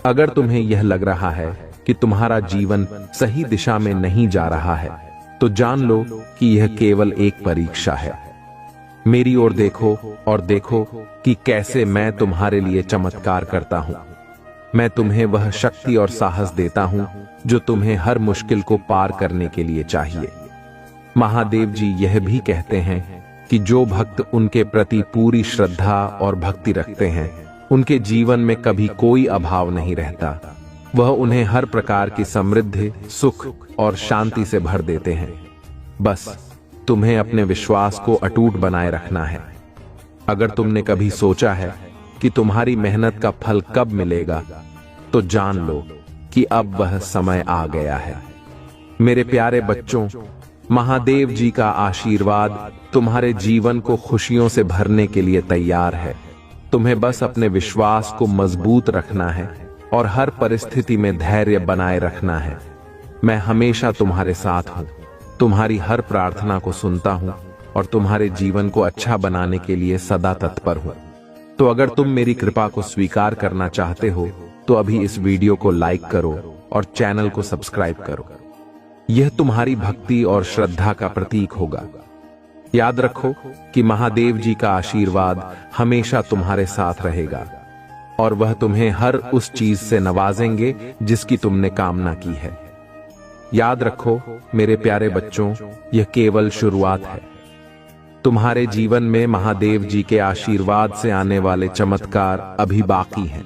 [SPEAKER 1] अगर तुम्हें यह लग रहा है कि तुम्हारा जीवन सही दिशा में नहीं जा रहा है, तो जान लो कि यह केवल एक परीक्षा है। मेरी ओर देखो और देखो कि कैसे मैं तुम्हारे लिए चमत्कार करता हूं। मैं तुम्हें वह शक्ति और साहस देता हूं जो तुम्हें हर मुश्किल को पार करने के लिए चाहिए। महादेव जी यह भी कहते हैं कि जो भक्त उनके प्रति पूरी श्रद्धा और भक्ति रखते हैं, उनके जीवन में कभी कोई अभाव नहीं रहता। वह उन्हें हर प्रकार की समृद्धि, सुख और शांति से भर देते हैं। बस तुम्हें अपने विश्वास को अटूट बनाए रखना है। अगर तुमने कभी सोचा है कि तुम्हारी मेहनत का फल कब मिलेगा, तो जान लो कि अब वह समय आ गया है। मेरे प्यारे बच्चों, महादेव जी का आशीर्वाद तुम्हारे जीवन को खुशियों से भरने के लिए तैयार है। तुम्हें बस अपने विश्वास को मजबूत रखना है और हर परिस्थिति में धैर्य बनाए रखना है। मैं हमेशा तुम्हारे साथ हूं, तुम्हारी हर प्रार्थना को सुनता हूं और तुम्हारे जीवन को अच्छा बनाने के लिए सदा तत्पर हूं। तो अगर तुम मेरी कृपा को स्वीकार करना चाहते हो तो अभी इस वीडियो को लाइक करो और चैनल को सब्सक्राइब करो। यह तुम्हारी भक्ति और श्रद्धा का प्रतीक होगा। याद रखो कि महादेव जी का आशीर्वाद हमेशा तुम्हारे साथ रहेगा और वह तुम्हें हर उस चीज से नवाजेंगे जिसकी तुमने कामना की है। याद रखो मेरे प्यारे बच्चों, यह केवल शुरुआत है। तुम्हारे जीवन में महादेव जी के आशीर्वाद से आने वाले चमत्कार अभी बाकी हैं।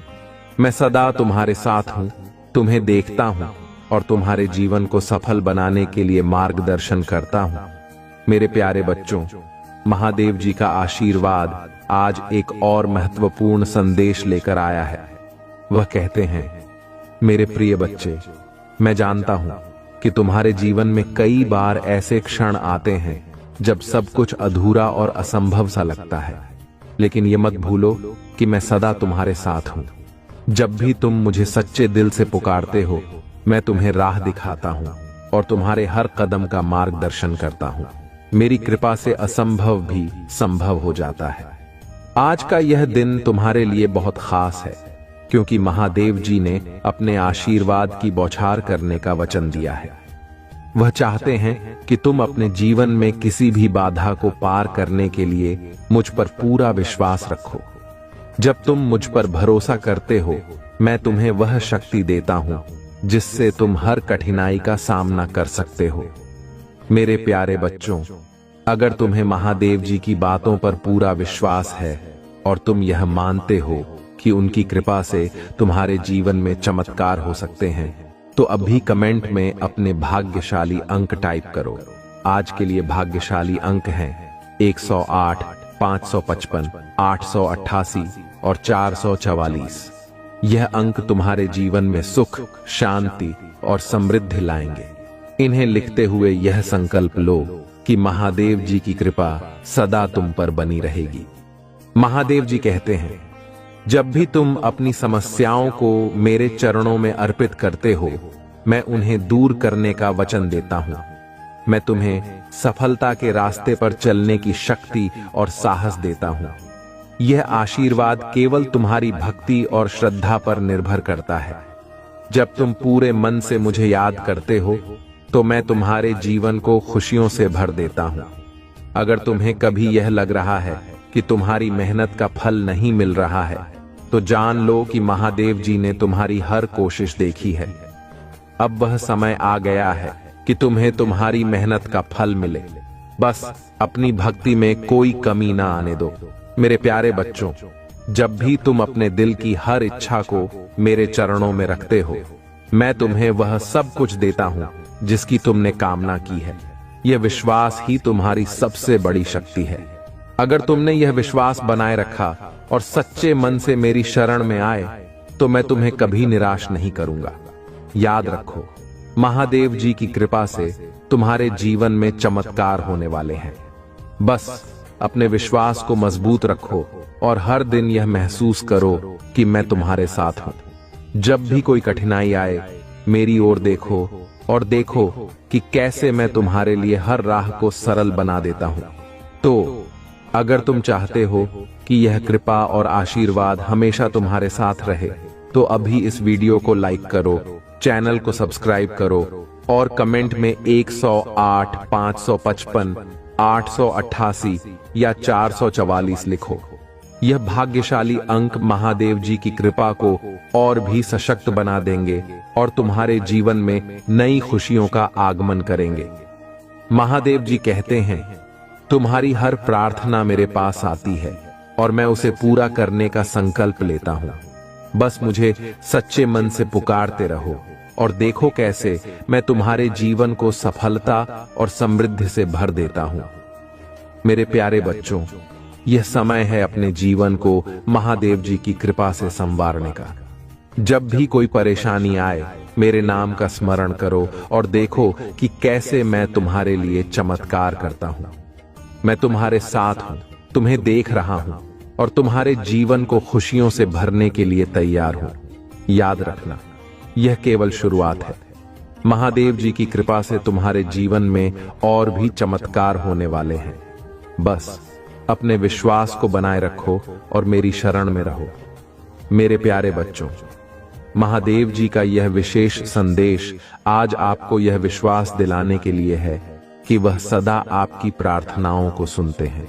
[SPEAKER 1] मैं सदा तुम्हारे साथ हूं, तुम्हें देखता हूं और तुम्हारे जीवन को सफल बनाने के लिए मार्गदर्शन करता हूं। मेरे प्यारे बच्चों, महादेव जी का आशीर्वाद आज एक और महत्वपूर्ण संदेश लेकर आया है। वह कहते हैं, मेरे प्रिय बच्चे, मैं जानता हूं कि तुम्हारे जीवन में कई बार ऐसे क्षण आते हैं जब सब कुछ अधूरा और असंभव सा लगता है, लेकिन ये मत भूलो कि मैं सदा तुम्हारे साथ हूं। जब भी तुम मुझे सच्चे दिल से पुकारते हो, मैं तुम्हें राह दिखाता हूं और तुम्हारे हर कदम का मार्गदर्शन करता हूं। मेरी कृपा से असंभव भी संभव हो जाता है। आज का यह दिन तुम्हारे लिए बहुत खास है, क्योंकि महादेव जी ने अपने आशीर्वाद की बौछार करने का वचन दिया है। वह चाहते हैं कि तुम अपने जीवन में किसी भी बाधा को पार करने के लिए मुझ पर पूरा विश्वास रखो। जब तुम मुझ पर भरोसा करते हो, मैं तुम्हें वह शक्ति देता हूं जिससे तुम हर कठिनाई का सामना कर सकते हो। मेरे प्यारे बच्चों, अगर तुम्हें महादेव जी की बातों पर पूरा विश्वास है और तुम यह मानते हो कि उनकी कृपा से तुम्हारे जीवन में चमत्कार हो सकते हैं, तो अभी कमेंट में अपने भाग्यशाली अंक टाइप करो। आज के लिए भाग्यशाली अंक हैं 108, 555, 888 और 444। यह अंक तुम्हारे जीवन में सुख, शांति और समृद्धि लाएंगे। इन्हें लिखते हुए यह संकल्प लो कि महादेव जी की कृपा सदा तुम पर बनी रहेगी। महादेव जी कहते हैं, जब भी तुम अपनी समस्याओं को मेरे चरणों में अर्पित करते हो, मैं उन्हें दूर करने का वचन देता हूं। मैं तुम्हें सफलता के रास्ते पर चलने की शक्ति और साहस देता हूं। यह आशीर्वाद केवल तुम्हारी भक्ति और श्रद्धा पर निर्भर करता है। जब तुम पूरे मन से मुझे याद करते हो, तो मैं तुम्हारे जीवन को खुशियों से भर देता हूं। अगर तुम्हें कभी यह लग रहा है कि तुम्हारी मेहनत का फल नहीं मिल रहा है, तो जान लो कि महादेव जी ने तुम्हारी हर कोशिश देखी है। अब वह समय आ गया है कि तुम्हें तुम्हारी मेहनत का फल मिले। बस अपनी भक्ति में कोई कमी ना आने दो। मेरे प्यारे बच्चों, जब भी तुम अपने दिल की हर इच्छा को मेरे चरणों में रखते हो, मैं तुम्हें वह सब कुछ देता हूं जिसकी तुमने कामना की है। यह विश्वास ही तुम्हारी सबसे बड़ी शक्ति है। अगर तुमने यह विश्वास बनाए रखा और सच्चे मन से मेरी शरण में आए, तो मैं तुम्हें कभी निराश नहीं करूंगा। याद रखो, महादेव जी की कृपा से तुम्हारे जीवन में चमत्कार होने वाले हैं। बस अपने विश्वास को मजबूत रखो और हर दिन यह महसूस करो कि मैं तुम्हारे साथ हूं। जब भी कोई कठिनाई आए, मेरी ओर देखो और देखो कि कैसे मैं तुम्हारे लिए हर राह को सरल बना देता हूं। तो अगर तुम चाहते हो कि यह कृपा और आशीर्वाद हमेशा तुम्हारे साथ रहे, तो अभी इस वीडियो को लाइक करो, चैनल को सब्सक्राइब करो और कमेंट में 108, 555, 888 या 444 लिखो। यह भाग्यशाली अंक महादेव जी की कृपा को और भी सशक्त बना देंगे और तुम्हारे जीवन में नई खुशियों का आगमन करेंगे। महादेव जी कहते हैं, तुम्हारी हर प्रार्थना मेरे पास आती है और मैं उसे पूरा करने का संकल्प लेता हूं। बस मुझे सच्चे मन से पुकारते रहो और देखो कैसे मैं तुम्हारे जीवन को सफलता और समृद्धि से भर देता हूं। मेरे प्यारे बच्चों, यह समय है अपने जीवन को महादेव जी की कृपा से संवारने का। जब भी कोई परेशानी आए, मेरे नाम का स्मरण करो और देखो कि कैसे मैं तुम्हारे लिए चमत्कार करता हूं। मैं तुम्हारे साथ हूं, तुम्हें देख रहा हूं और तुम्हारे जीवन को खुशियों से भरने के लिए तैयार हूं। याद रखना, यह केवल शुरुआत है। महादेव जी की कृपा से तुम्हारे जीवन में और भी चमत्कार होने वाले हैं। बस अपने विश्वास को बनाए रखो और मेरी शरण में रहो। मेरे प्यारे बच्चों, महादेव जी का यह विशेष संदेश आज आपको यह विश्वास दिलाने के लिए है कि वह सदा आपकी प्रार्थनाओं को सुनते हैं।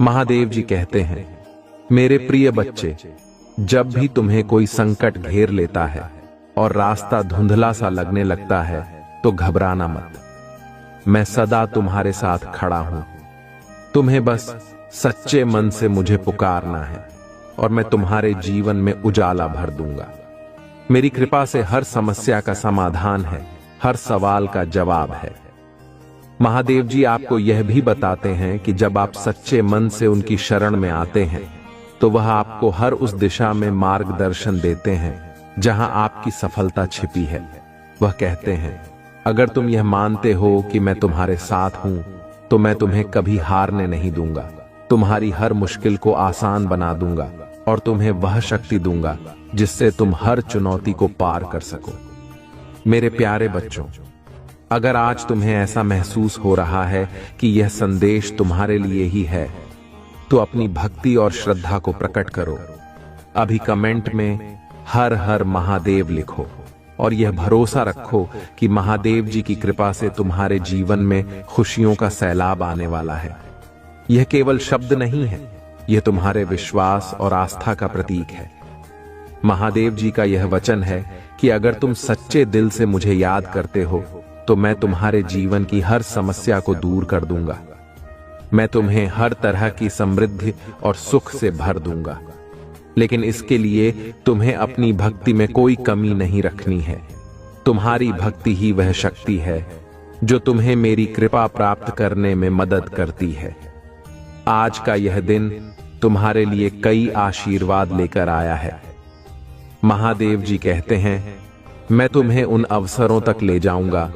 [SPEAKER 1] महादेव जी कहते हैं, मेरे प्रिय बच्चे, जब भी तुम्हें कोई संकट घेर लेता है और रास्ता धुंधला सा लगने लगता है तो घबराना मत। मैं सदा तुम्हारे साथ खड़ा हूं। तुम्हें बस सच्चे मन से मुझे पुकारना है और मैं तुम्हारे जीवन में उजाला भर दूंगा। मेरी कृपा से हर समस्या का समाधान है, हर सवाल का जवाब है। महादेव जी आपको यह भी बताते हैं कि जब आप सच्चे मन से उनकी शरण में आते हैं तो वह आपको हर उस दिशा में मार्गदर्शन देते हैं जहां आपकी सफलता छिपी है। वह कहते हैं, अगर तुम यह मानते हो कि मैं तुम्हारे साथ हूं तो मैं तुम्हें कभी हारने नहीं दूंगा। तुम्हारी हर मुश्किल को आसान बना दूंगा और तुम्हें वह शक्ति दूंगा जिससे तुम हर चुनौती को पार कर सको। मेरे प्यारे बच्चों, अगर आज तुम्हें ऐसा महसूस हो रहा है कि यह संदेश तुम्हारे लिए ही है, तो अपनी भक्ति और श्रद्धा को प्रकट करो। अभी कमेंट में हर हर महादेव लिखो और यह भरोसा रखो कि महादेव जी की कृपा से तुम्हारे जीवन में खुशियों का सैलाब आने वाला है। यह केवल शब्द नहीं है, यह तुम्हारे विश्वास और आस्था का प्रतीक है। महादेव जी का यह वचन है कि अगर तुम सच्चे दिल से मुझे याद करते हो तो मैं तुम्हारे जीवन की हर समस्या को दूर कर दूंगा। मैं तुम्हें हर तरह की समृद्धि और सुख से भर दूंगा। लेकिन इसके लिए तुम्हें अपनी भक्ति में कोई कमी नहीं रखनी है। तुम्हारी भक्ति ही वह शक्ति है जो तुम्हें मेरी कृपा प्राप्त करने में मदद करती है। आज का यह दिन तुम्हारे लिए कई आशीर्वाद लेकर आया है। महादेव जी कहते हैं, मैं तुम्हें उन अवसरों तक ले जाऊंगा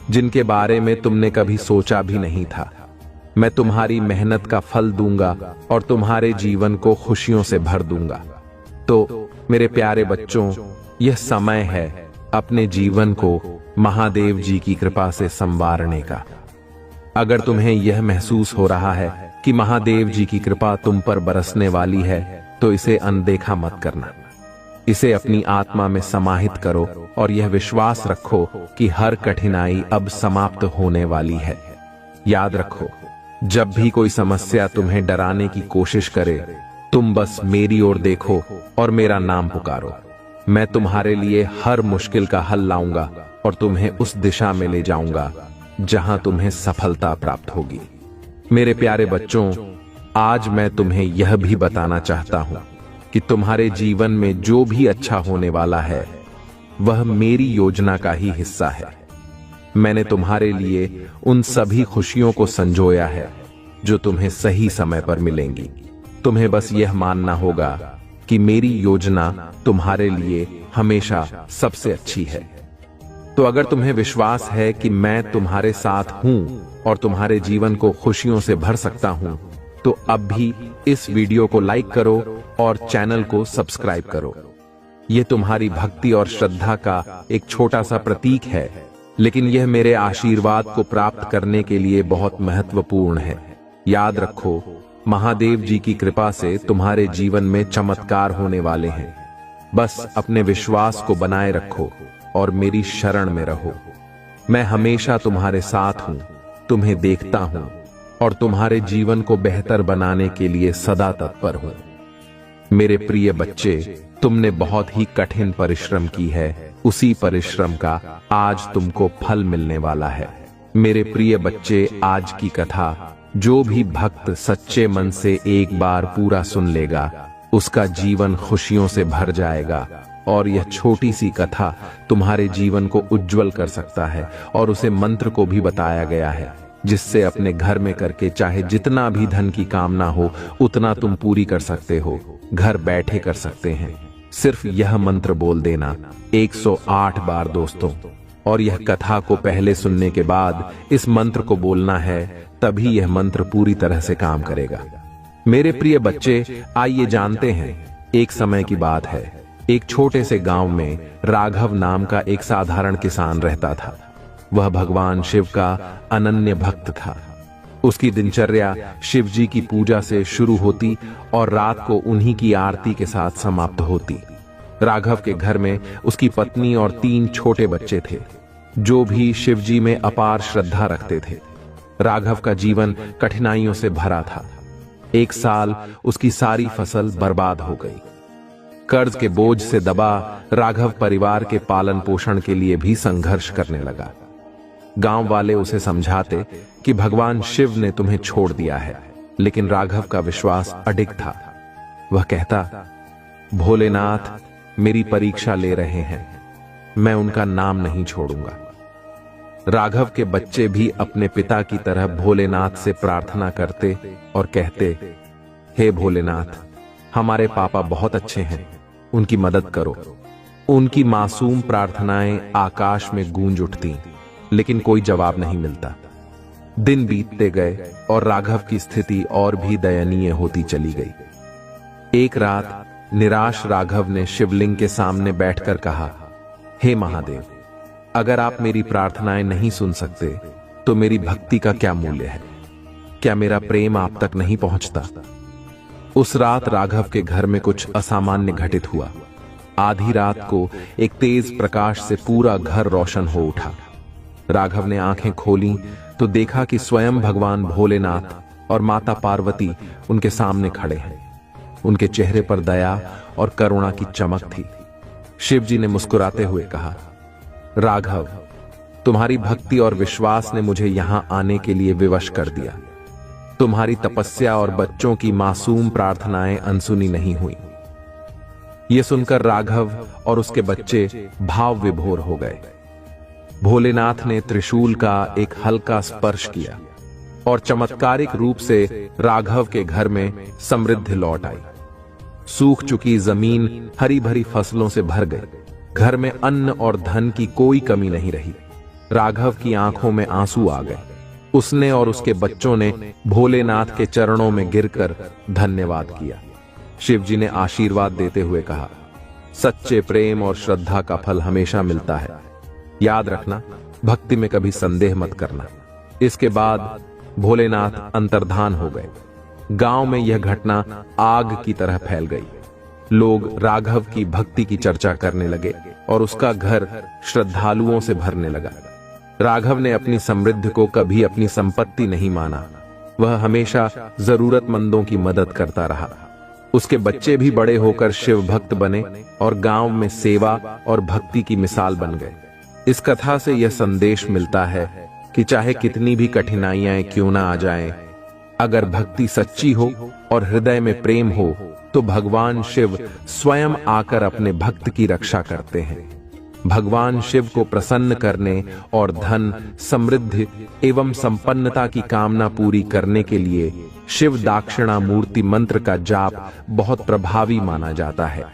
[SPEAKER 1] जिनके बारे में तुमने कभी सोचा भी नहीं था। मैं तुम्हारी मेहनत का फल दूंगा और तुम्हारे जीवन को खुशियों से भर दूंगा। तो मेरे प्यारे बच्चों, यह समय है अपने जीवन को महादेव जी की कृपा से संवारने का। अगर तुम्हें यह महसूस हो रहा है कि महादेव जी की कृपा तुम पर बरसने वाली है, तो इसे अनदेखा मत करना। इसे अपनी आत्मा में समाहित करो और यह विश्वास रखो कि हर कठिनाई अब समाप्त होने वाली है। याद रखो, जब भी कोई समस्या तुम्हें डराने की कोशिश करे, तुम बस मेरी ओर देखो और मेरा नाम पुकारो। मैं तुम्हारे लिए हर मुश्किल का हल लाऊंगा और तुम्हें उस दिशा में ले जाऊंगा जहां तुम्हें सफलता प्राप्त होगी। मेरे प्यारे बच्चों, आज मैं तुम्हें यह भी बताना चाहता हूं कि तुम्हारे जीवन में जो भी अच्छा होने वाला है वह मेरी योजना का ही हिस्सा है। मैंने तुम्हारे लिए उन सभी खुशियों को संजोया है जो तुम्हें सही समय पर मिलेंगी। तुम्हें बस यह मानना होगा कि मेरी योजना तुम्हारे लिए हमेशा सबसे अच्छी है। तो अगर तुम्हें विश्वास है कि मैं तुम्हारे साथ हूं और तुम्हारे जीवन को खुशियों से भर सकता हूं, तो अब भी इस वीडियो को लाइक करो और चैनल को सब्सक्राइब करो। यह तुम्हारी भक्ति और श्रद्धा का एक छोटा सा प्रतीक है, लेकिन यह मेरे आशीर्वाद को प्राप्त करने के लिए बहुत महत्वपूर्ण है। याद रखो, महादेव जी की कृपा से तुम्हारे जीवन में चमत्कार होने वाले हैं। बस अपने विश्वास को बनाए रखो और मेरी शरण में रहो। मैं हमेशा तुम्हारे साथ हूं, तुम्हें देखता हूं और तुम्हारे जीवन को बेहतर बनाने के लिए सदा तत्पर हूं। मेरे प्रिय बच्चे, तुमने बहुत ही कठिन परिश्रम की है, उसी परिश्रम का आज तुमको फल मिलने वाला है। मेरे प्रिय बच्चे, आज की कथा जो भी भक्त सच्चे मन से एक बार पूरा सुन लेगा, उसका जीवन खुशियों से भर जाएगा। और यह छोटी सी कथा तुम्हारे जीवन को उज्जवल कर सकता है। और उसे मंत्र को भी बताया गया है, जिससे अपने घर में करके चाहे जितना भी धन की कामना हो उतना तुम पूरी कर सकते हो, घर बैठे कर सकते हैं। सिर्फ यह मंत्र बोल देना 108 बार दोस्तों। और यह कथा को पहले सुनने के बाद इस मंत्र को बोलना है, तभी यह मंत्र पूरी तरह से काम करेगा। मेरे प्रिय बच्चे, आइए जानते हैं। एक समय की बात है, एक छोटे से गांव में राघव नाम का एक साधारण किसान रहता था। वह भगवान शिव का अनन्य भक्त था। उसकी दिनचर्या शिव जी की पूजा से शुरू होती और रात को उन्हीं की आरती के साथ समाप्त होती। राघव के घर में उसकी पत्नी और 3 छोटे बच्चे थे, जो भी शिव जी में अपार श्रद्धा रखते थे। राघव का जीवन कठिनाइयों से भरा था। एक साल उसकी सारी फसल बर्बाद हो गई। कर्ज के बोझ से दबा राघव परिवार के पालन पोषण के लिए भी संघर्ष करने लगा। गांव वाले उसे समझाते कि भगवान शिव ने तुम्हें छोड़ दिया है, लेकिन राघव का विश्वास अडिग था। वह कहता, भोलेनाथ मेरी परीक्षा ले रहे हैं, मैं उनका नाम नहीं छोड़ूंगा। राघव के बच्चे भी अपने पिता की तरह भोलेनाथ से प्रार्थना करते और कहते, हे भोलेनाथ, हमारे पापा बहुत अच्छे हैं, उनकी मदद करो। उनकी मासूम प्रार्थनाएं आकाश में गूंज उठती, लेकिन कोई जवाब नहीं मिलता। दिन बीतते गए और राघव की स्थिति और भी दयनीय होती चली गई। एक रात निराश राघव ने शिवलिंग के सामने बैठकर कहा, हे महादेव, अगर आप मेरी प्रार्थनाएं नहीं सुन सकते तो मेरी भक्ति का क्या मूल्य है? क्या मेरा प्रेम आप तक नहीं पहुंचता? उस रात राघव के घर में कुछ असामान्य घटित हुआ। आधी रात को एक तेज प्रकाश से पूरा घर रोशन हो उठा। राघव ने आंखें खोली तो देखा कि स्वयं भगवान भोलेनाथ और माता पार्वती उनके सामने खड़े हैं। उनके चेहरे पर दया और करुणा की चमक थी। शिव जी ने मुस्कुराते हुए कहा, राघव, तुम्हारी भक्ति और विश्वास ने मुझे यहां आने के लिए विवश कर दिया। तुम्हारी तपस्या और बच्चों की मासूम प्रार्थनाएं अनसुनी नहीं हुई। यह सुनकर राघव और उसके बच्चे भाव विभोर हो गए। भोलेनाथ ने त्रिशूल का एक हल्का स्पर्श किया और चमत्कारिक रूप से राघव के घर में समृद्धि लौट आई। सूख चुकी जमीन हरी भरी फसलों से भर गई। घर में अन्न और धन की कोई कमी नहीं रही। राघव की आंखों में आंसू आ गए। उसने और उसके बच्चों ने भोलेनाथ के चरणों में गिरकर धन्यवाद किया। शिव जी ने आशीर्वाद देते हुए कहा, सच्चे प्रेम और श्रद्धा का फल हमेशा मिलता है। याद रखना, भक्ति में कभी संदेह मत करना। इसके बाद भोलेनाथ अंतर्धान हो गए। गांव में यह घटना आग की तरह फैल गई। लोग राघव की भक्ति की चर्चा करने लगे और उसका घर श्रद्धालुओं से भरने लगा। राघव ने अपनी समृद्धि को कभी अपनी संपत्ति नहीं माना। वह हमेशा जरूरतमंदों की मदद करता रहा। उसके बच्चे भी बड़े होकर शिव भक्त बने और गांव में सेवा और भक्ति की मिसाल बन गए। इस कथा से यह संदेश मिलता है कि चाहे कितनी भी कठिनाइयां क्यों ना आ जाएं, अगर भक्ति सच्ची हो और हृदय में प्रेम हो तो भगवान शिव स्वयं आकर अपने भक्त की रक्षा करते हैं। भगवान शिव को प्रसन्न करने और धन, समृद्धि एवं संपन्नता की कामना पूरी करने के लिए शिव दाक्षिणामूर्ति मंत्र का जाप बहुत प्रभावी माना जाता है।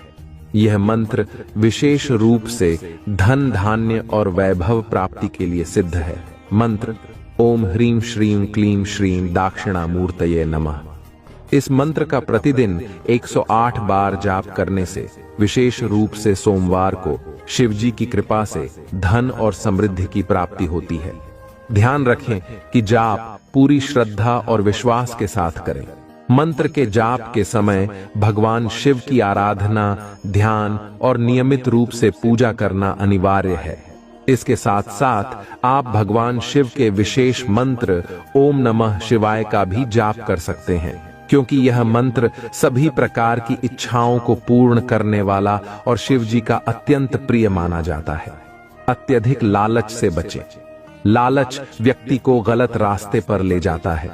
[SPEAKER 1] यह मंत्र विशेष रूप से धन, धान्य और वैभव प्राप्ति के लिए सिद्ध है। मंत्र ओम ह्रीं श्रीं क्लीं श्रीं दाक्षिणामूर्तये नमः। इस मंत्र का प्रतिदिन 108 बार जाप करने से विशेष रूप से सोमवार को शिव जी की कृपा से धन और समृद्धि की प्राप्ति होती है। ध्यान रखें कि जाप पूरी श्रद्धा और विश्वास के साथ करें। मंत्र के जाप के समय भगवान शिव की आराधना, ध्यान और नियमित रूप से पूजा करना अनिवार्य है। इसके साथ साथ आप भगवान शिव के विशेष मंत्र ओम नमः शिवाय का भी जाप कर सकते हैं, क्योंकि यह मंत्र सभी प्रकार की इच्छाओं को पूर्ण करने वाला और शिव जी का अत्यंत प्रिय माना जाता है। अत्यधिक लालच से बचें। लालच व्यक्ति को गलत रास्ते पर ले जाता है।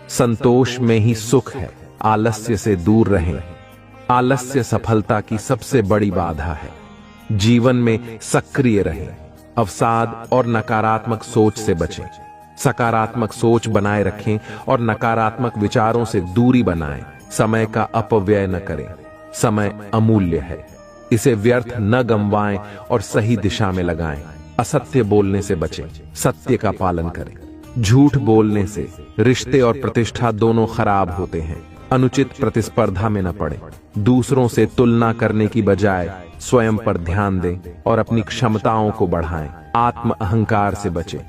[SPEAKER 1] संतोष में ही सुख है। आलस्य से दूर रहें। आलस्य सफलता की सबसे बड़ी बाधा है। जीवन में सक्रिय रहें। अवसाद और नकारात्मक सोच से बचें। सकारात्मक सोच बनाए रखें और नकारात्मक विचारों से दूरी बनाएं। समय का अपव्यय न करें। समय अमूल्य है, इसे व्यर्थ न गंवाएं और सही दिशा में लगाएं। असत्य बोलने से बचें। सत्य का पालन करें। झूठ बोलने से रिश्ते और प्रतिष्ठा दोनों खराब होते हैं। अनुचित प्रतिस्पर्धा में न पड़ें। दूसरों से तुलना करने की बजाय स्वयं पर ध्यान दें और अपनी क्षमताओं को बढ़ाएं। आत्म अहंकार से बचें।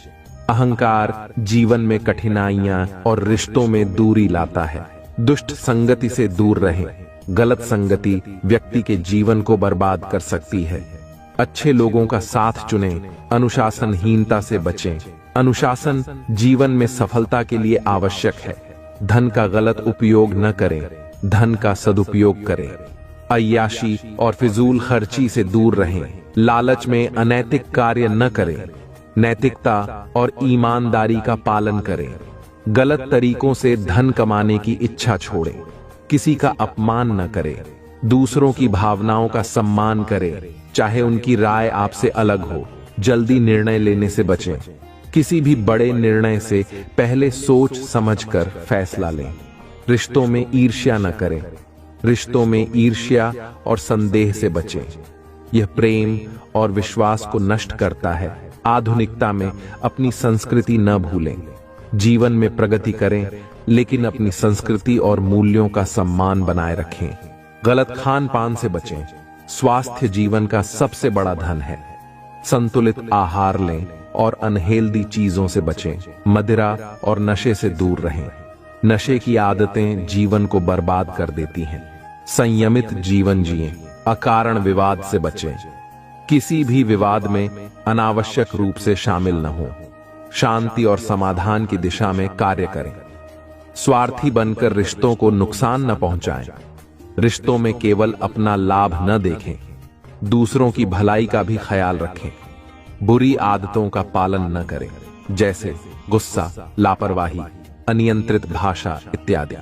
[SPEAKER 1] अहंकार जीवन में कठिनाइयां और रिश्तों में दूरी लाता है। दुष्ट संगति से दूर रहें। गलत संगति व्यक्ति के जीवन को बर्बाद कर सकती है। अच्छे लोगों का साथ चुनें। अनुशासनहीनता से बचें। अनुशासन जीवन में सफलता के लिए आवश्यक है। धन का गलत उपयोग न करें, धन का सदुपयोग करें। अय्याशी और फिजूल खर्ची से दूर रहें। लालच में अनैतिक कार्य न करें। नैतिकता और ईमानदारी का पालन करें। गलत तरीकों से धन कमाने की इच्छा छोड़ें। किसी का अपमान न करें। दूसरों की भावनाओं का सम्मान करें, चाहे उनकी राय आपसे अलग हो। जल्दी निर्णय लेने से बचें। किसी भी बड़े निर्णय से पहले सोच समझकर फैसला लें। रिश्तों में ईर्ष्या न करें। रिश्तों में ईर्ष्या और संदेह से बचें। यह प्रेम और विश्वास को नष्ट करता है। आधुनिकता में अपनी संस्कृति न भूलें। जीवन में प्रगति करें, लेकिन अपनी संस्कृति और मूल्यों का सम्मान बनाए रखें। गलत खान पान से बचें। स्वास्थ्य जीवन का सबसे बड़ा धन है। संतुलित आहार लें और अनहेल्दी चीजों से बचें। मदिरा और नशे से दूर रहें। नशे की आदतें जीवन को बर्बाद कर देती हैं। संयमित जीवन जिएं। अकारण विवाद से बचें। किसी भी विवाद में अनावश्यक रूप से शामिल न हो। शांति और समाधान की दिशा में कार्य करें। स्वार्थी बनकर रिश्तों को नुकसान न पहुंचाएं। रिश्तों में केवल अपना लाभ न देखें। दूसरों की भलाई का भी ख्याल रखें। बुरी आदतों का पालन न करें, जैसे गुस्सा, लापरवाही, अनियंत्रित भाषा इत्यादि।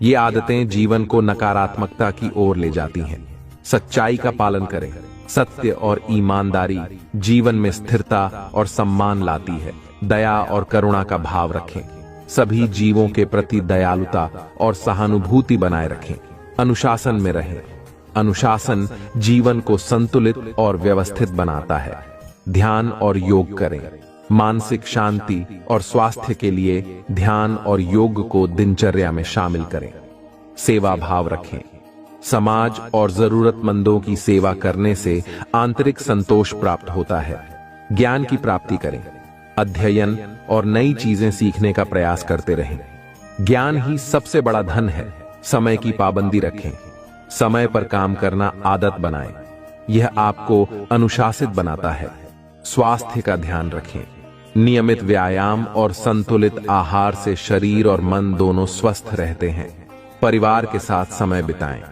[SPEAKER 1] ये आदतें जीवन को नकारात्मकता की ओर ले जाती हैं। सच्चाई का पालन करें। सत्य और ईमानदारी जीवन में स्थिरता और सम्मान लाती है। दया और करुणा का भाव रखें। सभी जीवों के प्रति दयालुता और सहानुभूति बनाए रखें। अनुशासन में रहें। अनुशासन जीवन को संतुलित और व्यवस्थित बनाता है। ध्यान और योग करें। मानसिक शांति और स्वास्थ्य के लिए ध्यान और योग को दिनचर्या में शामिल करें। सेवा भाव रखें। समाज और जरूरतमंदों की सेवा करने से आंतरिक संतोष प्राप्त होता है। ज्ञान की प्राप्ति करें। अध्ययन और नई चीजें सीखने का प्रयास करते रहें। ज्ञान ही सबसे बड़ा धन है। समय की पाबंदी रखें। समय पर काम करना आदत बनाएं। यह आपको अनुशासित बनाता है। स्वास्थ्य का ध्यान रखें। नियमित व्यायाम और संतुलित आहार से शरीर और मन दोनों स्वस्थ रहते हैं। परिवार के साथ समय बिताएं।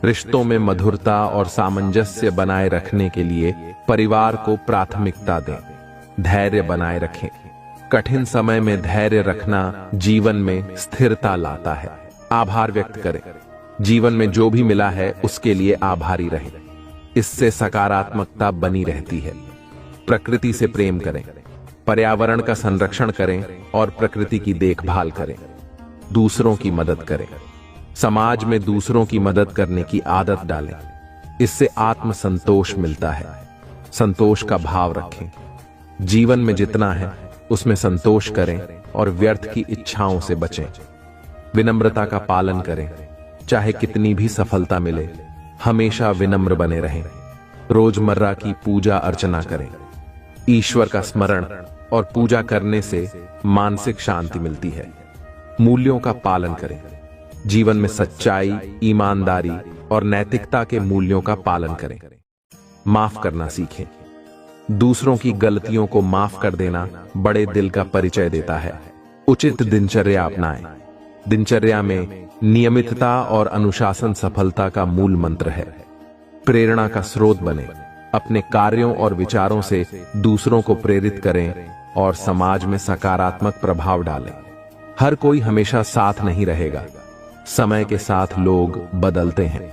[SPEAKER 1] रिश्तों में मधुरता और सामंजस्य बनाए रखने के लिए परिवार को प्राथमिकता दें। धैर्य बनाए रखें। कठिन समय में धैर्य रखना जीवन में स्थिरता लाता है। आभार व्यक्त करें। जीवन में जो भी मिला है उसके लिए आभारी रहें। इससे सकारात्मकता बनी रहती है। प्रकृति से प्रेम करें। पर्यावरण का संरक्षण करें और प्रकृति की देखभाल करें। दूसरों की मदद करें। समाज में दूसरों की मदद करने की आदत डालें। इससे आत्म संतोष मिलता है। संतोष का भाव रखें। जीवन में जितना है उसमें संतोष करें और व्यर्थ की इच्छाओं से बचें। विनम्रता का पालन करें। चाहे कितनी भी सफलता मिले, हमेशा विनम्र बने रहें। रोजमर्रा की पूजा अर्चना करें। ईश्वर का स्मरण और पूजा करने से मानसिक शांति मिलती है। मूल्यों का पालन करें। जीवन में सच्चाई, ईमानदारी और नैतिकता के मूल्यों का पालन करें। माफ करना सीखें। दूसरों की गलतियों को माफ कर देना बड़े दिल का परिचय देता है। उचित दिनचर्या अपनाएं। दिनचर्या में नियमितता और अनुशासन सफलता का मूल मंत्र है। प्रेरणा का स्रोत बने। अपने कार्यों और विचारों से दूसरों को प्रेरित करें और समाज में सकारात्मक प्रभाव डालें। हर कोई हमेशा साथ नहीं रहेगा। समय के साथ लोग बदलते हैं।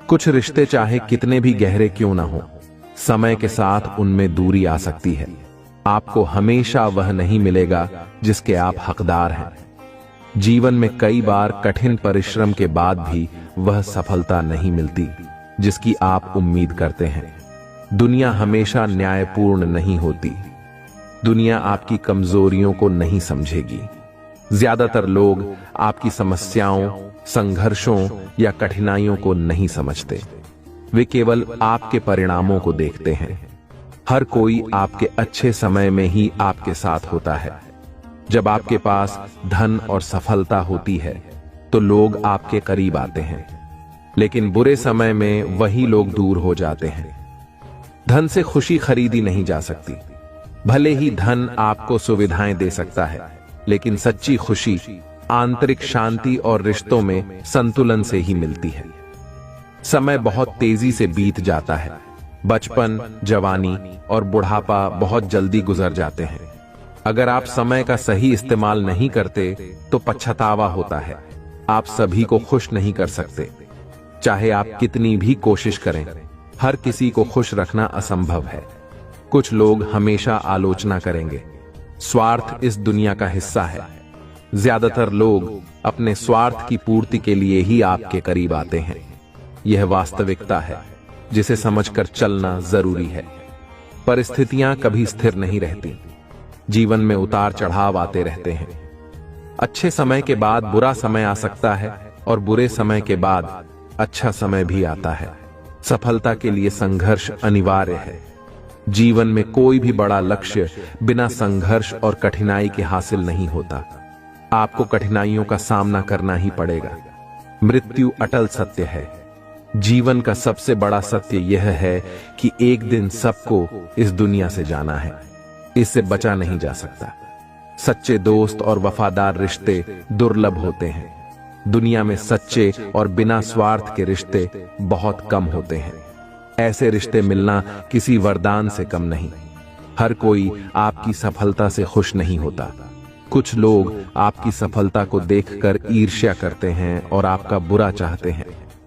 [SPEAKER 1] कुछ रिश्ते चाहे कितने भी गहरे क्यों ना हो, समय के साथ उनमें दूरी आ सकती है। आपको हमेशा वह नहीं मिलेगा जिसके आप हकदार हैं। जीवन में कई बार कठिन परिश्रम के बाद भी वह सफलता नहीं मिलती जिसकी आप उम्मीद करते हैं। दुनिया हमेशा न्यायपूर्ण नहीं होती। दुनिया आपकी कमजोरियों को नहीं समझेगी। ज्यादातर लोग आपकी समस्याओं, संघर्षों या कठिनाइयों को नहीं समझते। वे केवल आपके परिणामों को देखते हैं। हर कोई आपके अच्छे समय में ही आपके साथ होता है। जब आपके पास धन और सफलता होती है तो लोग आपके करीब आते हैं, लेकिन बुरे समय में वही लोग दूर हो जाते हैं। धन से खुशी खरीदी नहीं जा सकती। भले ही धन आपको सुविधाएं दे सकता है, लेकिन सच्ची खुशी आंतरिक शांति और रिश्तों में संतुलन से ही मिलती है। समय बहुत तेजी से बीत जाता है। बचपन, जवानी और बुढ़ापा बहुत जल्दी गुजर जाते हैं। अगर आप समय का सही इस्तेमाल नहीं करते तो पछतावा होता है। आप सभी को खुश नहीं कर सकते, चाहे आप कितनी भी कोशिश करें। हर किसी को खुश रखना असंभव है। कुछ लोग हमेशा आलोचना करेंगे। स्वार्थ इस दुनिया का हिस्सा है। ज्यादातर लोग अपने स्वार्थ की पूर्ति के लिए ही आपके करीब आते हैं। यह वास्तविकता है जिसे समझकर चलना जरूरी है। परिस्थितियां कभी स्थिर नहीं रहती। जीवन में उतार चढ़ाव आते रहते हैं। अच्छे समय के बाद बुरा समय आ सकता है और बुरे समय के बाद अच्छा समय भी आता है। सफलता के लिए संघर्ष अनिवार्य है। जीवन में कोई भी बड़ा लक्ष्य बिना संघर्ष और कठिनाई के हासिल नहीं होता। आपको कठिनाइयों का सामना करना ही पड़ेगा। मृत्यु अटल सत्य है। जीवन का सबसे बड़ा सत्य यह है कि एक दिन सबको इस दुनिया से जाना है। इससे बचा नहीं जा सकता। सच्चे दोस्त और वफादार रिश्ते दुर्लभ होते हैं। दुनिया में सच्चे और बिना स्वार्थ के रिश्ते बहुत कम होते हैं। ऐसे रिश्ते मिलना किसी वरदान से कम नहीं। हर कोई आपकी सफलता से खुश नहीं होता। कुछ लोग आपकी सफलता को देखकर ईर्ष्या करते हैं और आपका बुरा चाहते हैं,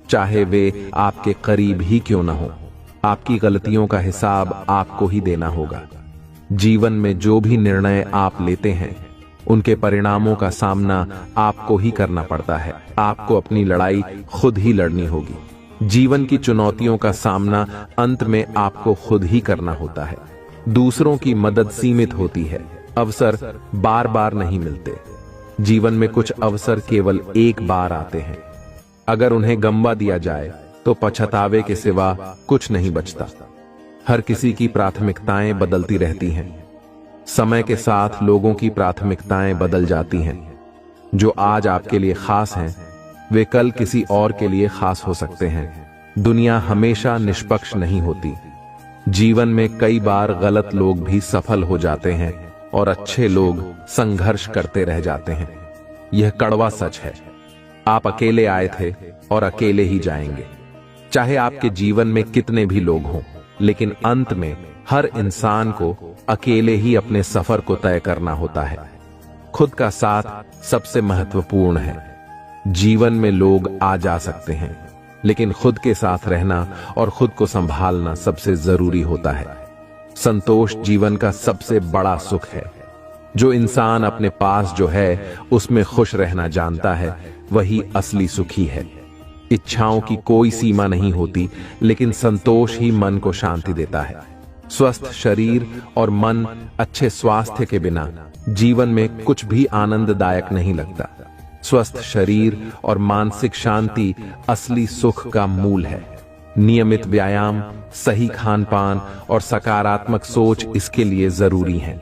[SPEAKER 1] चाहे वे आपके करीब ही क्यों न हो। आपकी गलतियों का हिसाब आपको ही देना होगा। जीवन में जो भी निर्णय आप लेते हैं उनके परिणामों का सामना आपको ही करना पड़ता है। आपको अपनी लड़ाई खुद ही लड़नी होगी। जीवन की चुनौतियों का सामना अंत में आपको खुद ही करना होता है। दूसरों की मदद सीमित होती है। अवसर बार बार नहीं मिलते। जीवन में कुछ अवसर केवल एक बार आते हैं। अगर उन्हें गंवा दिया जाए तो पछतावे के सिवा कुछ नहीं बचता। हर किसी की प्राथमिकताएं बदलती रहती हैं। समय के साथ लोगों की प्राथमिकताएं बदल जाती हैं। जो आज आपके लिए खास हैं वे कल किसी और के लिए खास हो सकते हैं। दुनिया हमेशा निष्पक्ष नहीं होती। जीवन में कई बार गलत लोग भी सफल हो जाते हैं और अच्छे लोग संघर्ष करते रह जाते हैं। यह कड़वा सच है। आप अकेले आए थे और अकेले ही जाएंगे। चाहे आपके जीवन में कितने भी लोग हों, लेकिन अंत में हर इंसान को अकेले ही अपने सफर को तय करना होता है। खुद का साथ सबसे महत्वपूर्ण है। जीवन में लोग आ जा सकते हैं, लेकिन खुद के साथ रहना और खुद को संभालना सबसे जरूरी होता है। संतोष जीवन का सबसे बड़ा सुख है। जो इंसान अपने पास जो है उसमें खुश रहना जानता है, वही असली सुखी है। इच्छाओं की कोई सीमा नहीं होती, लेकिन संतोष ही मन को शांति देता है। स्वस्थ शरीर और मन, अच्छे स्वास्थ्य के बिना जीवन में कुछ भी आनंददायक नहीं लगता। स्वस्थ शरीर और मानसिक शांति असली सुख का मूल है। नियमित व्यायाम, सही खान पान और सकारात्मक सोच इसके लिए जरूरी है।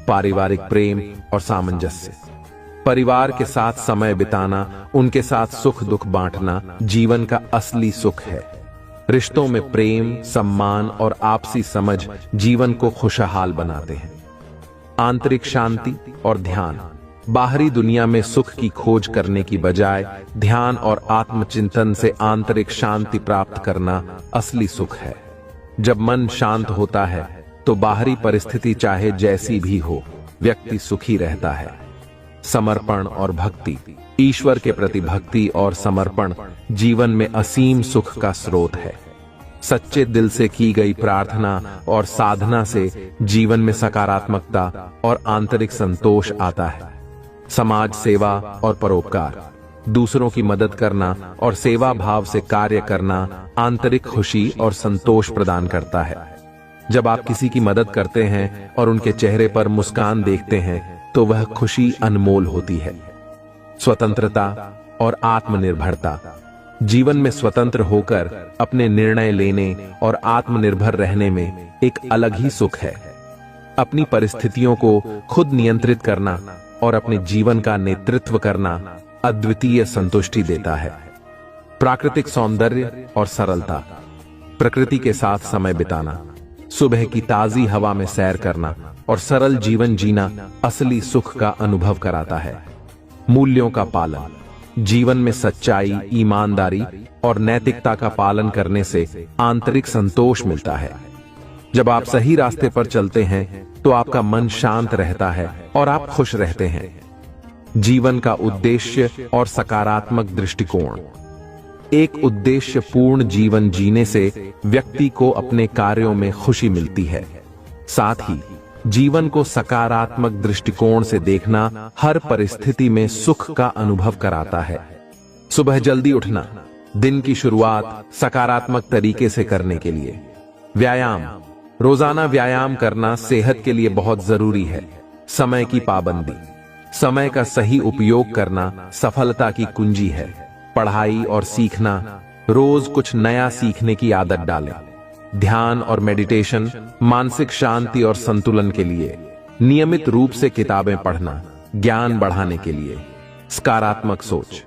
[SPEAKER 1] पारिवारिक प्रेम और सामंजस्य, परिवार के साथ समय बिताना, उनके साथ सुख दुख बांटना जीवन का असली सुख है। रिश्तों में प्रेम, सम्मान और आपसी समझ जीवन को खुशहाल बनाते हैं। आंतरिक शांति और ध्यान। बाहरी दुनिया में सुख की खोज करने की बजाय ध्यान और आत्मचिंतन से आंतरिक शांति प्राप्त करना असली सुख है। जब मन शांत होता है तो बाहरी परिस्थिति चाहे जैसी भी हो, व्यक्ति सुखी रहता है। समर्पण और भक्ति। ईश्वर के प्रति भक्ति और समर्पण जीवन में असीम सुख का स्रोत है। सच्चे दिल से की गई प्रार्थना और साधना से जीवन में सकारात्मकता और आंतरिक संतोष आता है। समाज सेवा और परोपकार। दूसरों की मदद करना और सेवा भाव से कार्य करना आंतरिक खुशी और संतोष प्रदान करता है। जब आप किसी की मदद करते हैं और उनके चेहरे पर मुस्कान देखते हैं तो वह खुशी अनमोल होती है। स्वतंत्रता और आत्मनिर्भरता। जीवन में स्वतंत्र होकर अपने निर्णय लेने और आत्मनिर्भर रहने में एक अलग ही सुख है। अपनी परिस्थितियों को खुद नियंत्रित करना और अपने जीवन का नेतृत्व करना अद्वितीय संतुष्टि देता है। प्राकृतिक सौंदर्य और सरलता। प्रकृति के साथ समय बिताना, सुबह की ताजी हवा में सैर करना और सरल जीवन जीना असली सुख का अनुभव कराता है। मूल्यों का पालन। जीवन में सच्चाई, ईमानदारी और नैतिकता का पालन करने से आंतरिक संतोष मिलता है। जब आप सही रास्ते पर चलते हैं तो आपका मन शांत रहता है और आप खुश रहते हैं। जीवन का उद्देश्य और सकारात्मक दृष्टिकोण। एक उद्देश्य पूर्ण जीवन जीने से व्यक्ति को अपने कार्यों में खुशी मिलती है। साथ ही जीवन को सकारात्मक दृष्टिकोण से देखना हर परिस्थिति में सुख का अनुभव कराता है। सुबह जल्दी उठना, दिन की शुरुआत सकारात्मक तरीके से करने के लिए। व्यायाम। रोजाना व्यायाम करना सेहत के लिए बहुत जरूरी है। समय की पाबंदी। समय का सही उपयोग करना सफलता की कुंजी है। पढ़ाई और सीखना। रोज कुछ नया सीखने की आदत डालें। ध्यान और मेडिटेशन मानसिक शांति और संतुलन के लिए। नियमित रूप से किताबें पढ़ना ज्ञान बढ़ाने के लिए। सकारात्मक सोच।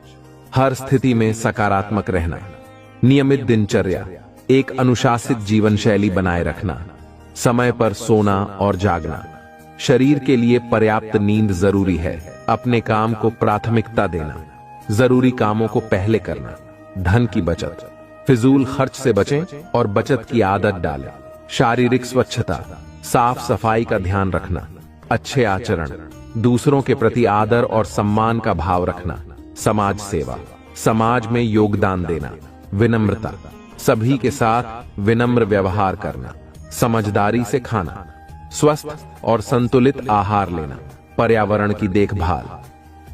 [SPEAKER 1] हर स्थिति में सकारात्मक रहना। नियमित दिनचर्या। एक अनुशासित जीवन शैली बनाए रखना। समय पर सोना और जागना। शरीर के लिए पर्याप्त नींद जरूरी है। अपने काम को प्राथमिकता देना। जरूरी कामों को पहले करना। धन की बचत। फिजूल खर्च से बचें और बचत की आदत डालें। शारीरिक स्वच्छता। साफ सफाई का ध्यान रखना। अच्छे आचरण। दूसरों के प्रति आदर और सम्मान का भाव रखना। समाज सेवा। समाज में योगदान देना। विनम्रता। सभी के साथ विनम्र व्यवहार करना। समझदारी से खाना। स्वस्थ और संतुलित आहार लेना। पर्यावरण की देखभाल।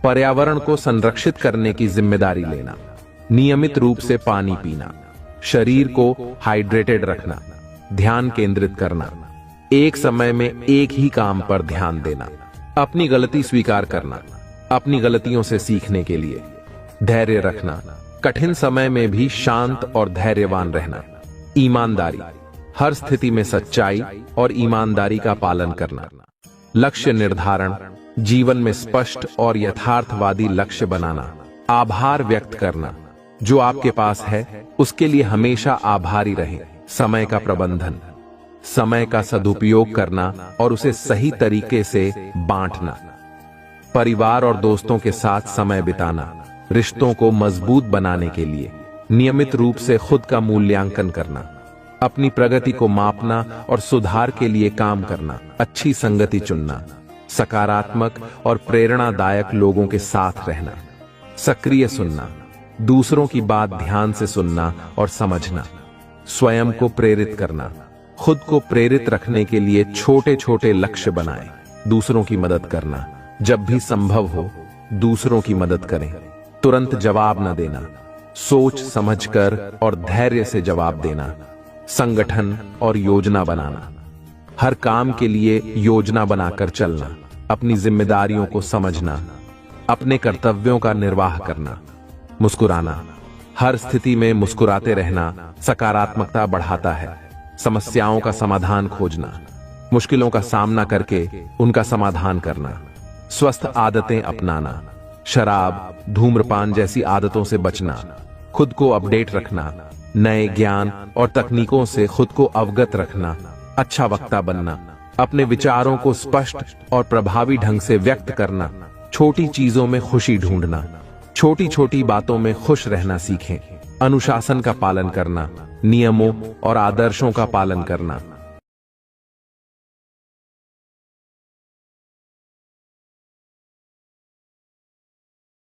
[SPEAKER 1] पर्यावरण को संरक्षित करने की जिम्मेदारी लेना। नियमित रूप से पानी पीना। शरीर को हाइड्रेटेड रखना। ध्यान केंद्रित करना। एक समय में एक ही काम पर ध्यान देना। अपनी गलती स्वीकार करना। अपनी गलतियों से सीखने के लिए। धैर्य रखना। कठिन समय में भी शांत और धैर्यवान रहना। ईमानदारी। हर स्थिति में सच्चाई और ईमानदारी का पालन करना। लक्ष्य निर्धारण। जीवन में स्पष्ट और यथार्थवादी लक्ष्य बनाना। आभार व्यक्त करना। जो आपके पास है उसके लिए हमेशा आभारी रहें। समय का प्रबंधन। समय का सदुपयोग करना और उसे सही तरीके से बांटना। परिवार और दोस्तों के साथ समय बिताना। रिश्तों को मजबूत बनाने के लिए नियमित रूप से खुद का मूल्यांकन करना। अपनी प्रगति को मापना और सुधार के लिए काम करना। अच्छी संगति चुनना। सकारात्मक और प्रेरणादायक लोगों के साथ रहना। सक्रिय सुनना। दूसरों की बात ध्यान से सुनना और समझना। स्वयं को प्रेरित करना। खुद को प्रेरित रखने के लिए छोटे छोटे लक्ष्य बनाएं। दूसरों की मदद करना। जब भी संभव हो दूसरों की मदद करें। तुरंत जवाब न देना। सोच समझकर और धैर्य से जवाब देना। संगठन और योजना बनाना। हर काम के लिए योजना बनाकर चलना। अपनी जिम्मेदारियों को समझना। अपने कर्तव्यों का निर्वाह करना। मुस्कुराना। हर स्थिति में मुस्कुराते रहना सकारात्मकता बढ़ाता है। समस्याओं का समाधान खोजना। मुश्किलों का सामना करके उनका समाधान करना। स्वस्थ आदतें अपनाना। शराब, धूम्रपान जैसी आदतों से बचना। खुद को अपडेट रखना। नए ज्ञान और तकनीकों से खुद को अवगत रखना, अच्छा वक्ता बनना, अपने विचारों को स्पष्ट और प्रभावी ढंग से व्यक्त करना, छोटी चीजों में खुशी ढूंढना, छोटी छोटी बातों में खुश रहना सीखें, अनुशासन का पालन करना, नियमों और आदर्शों का पालन करना,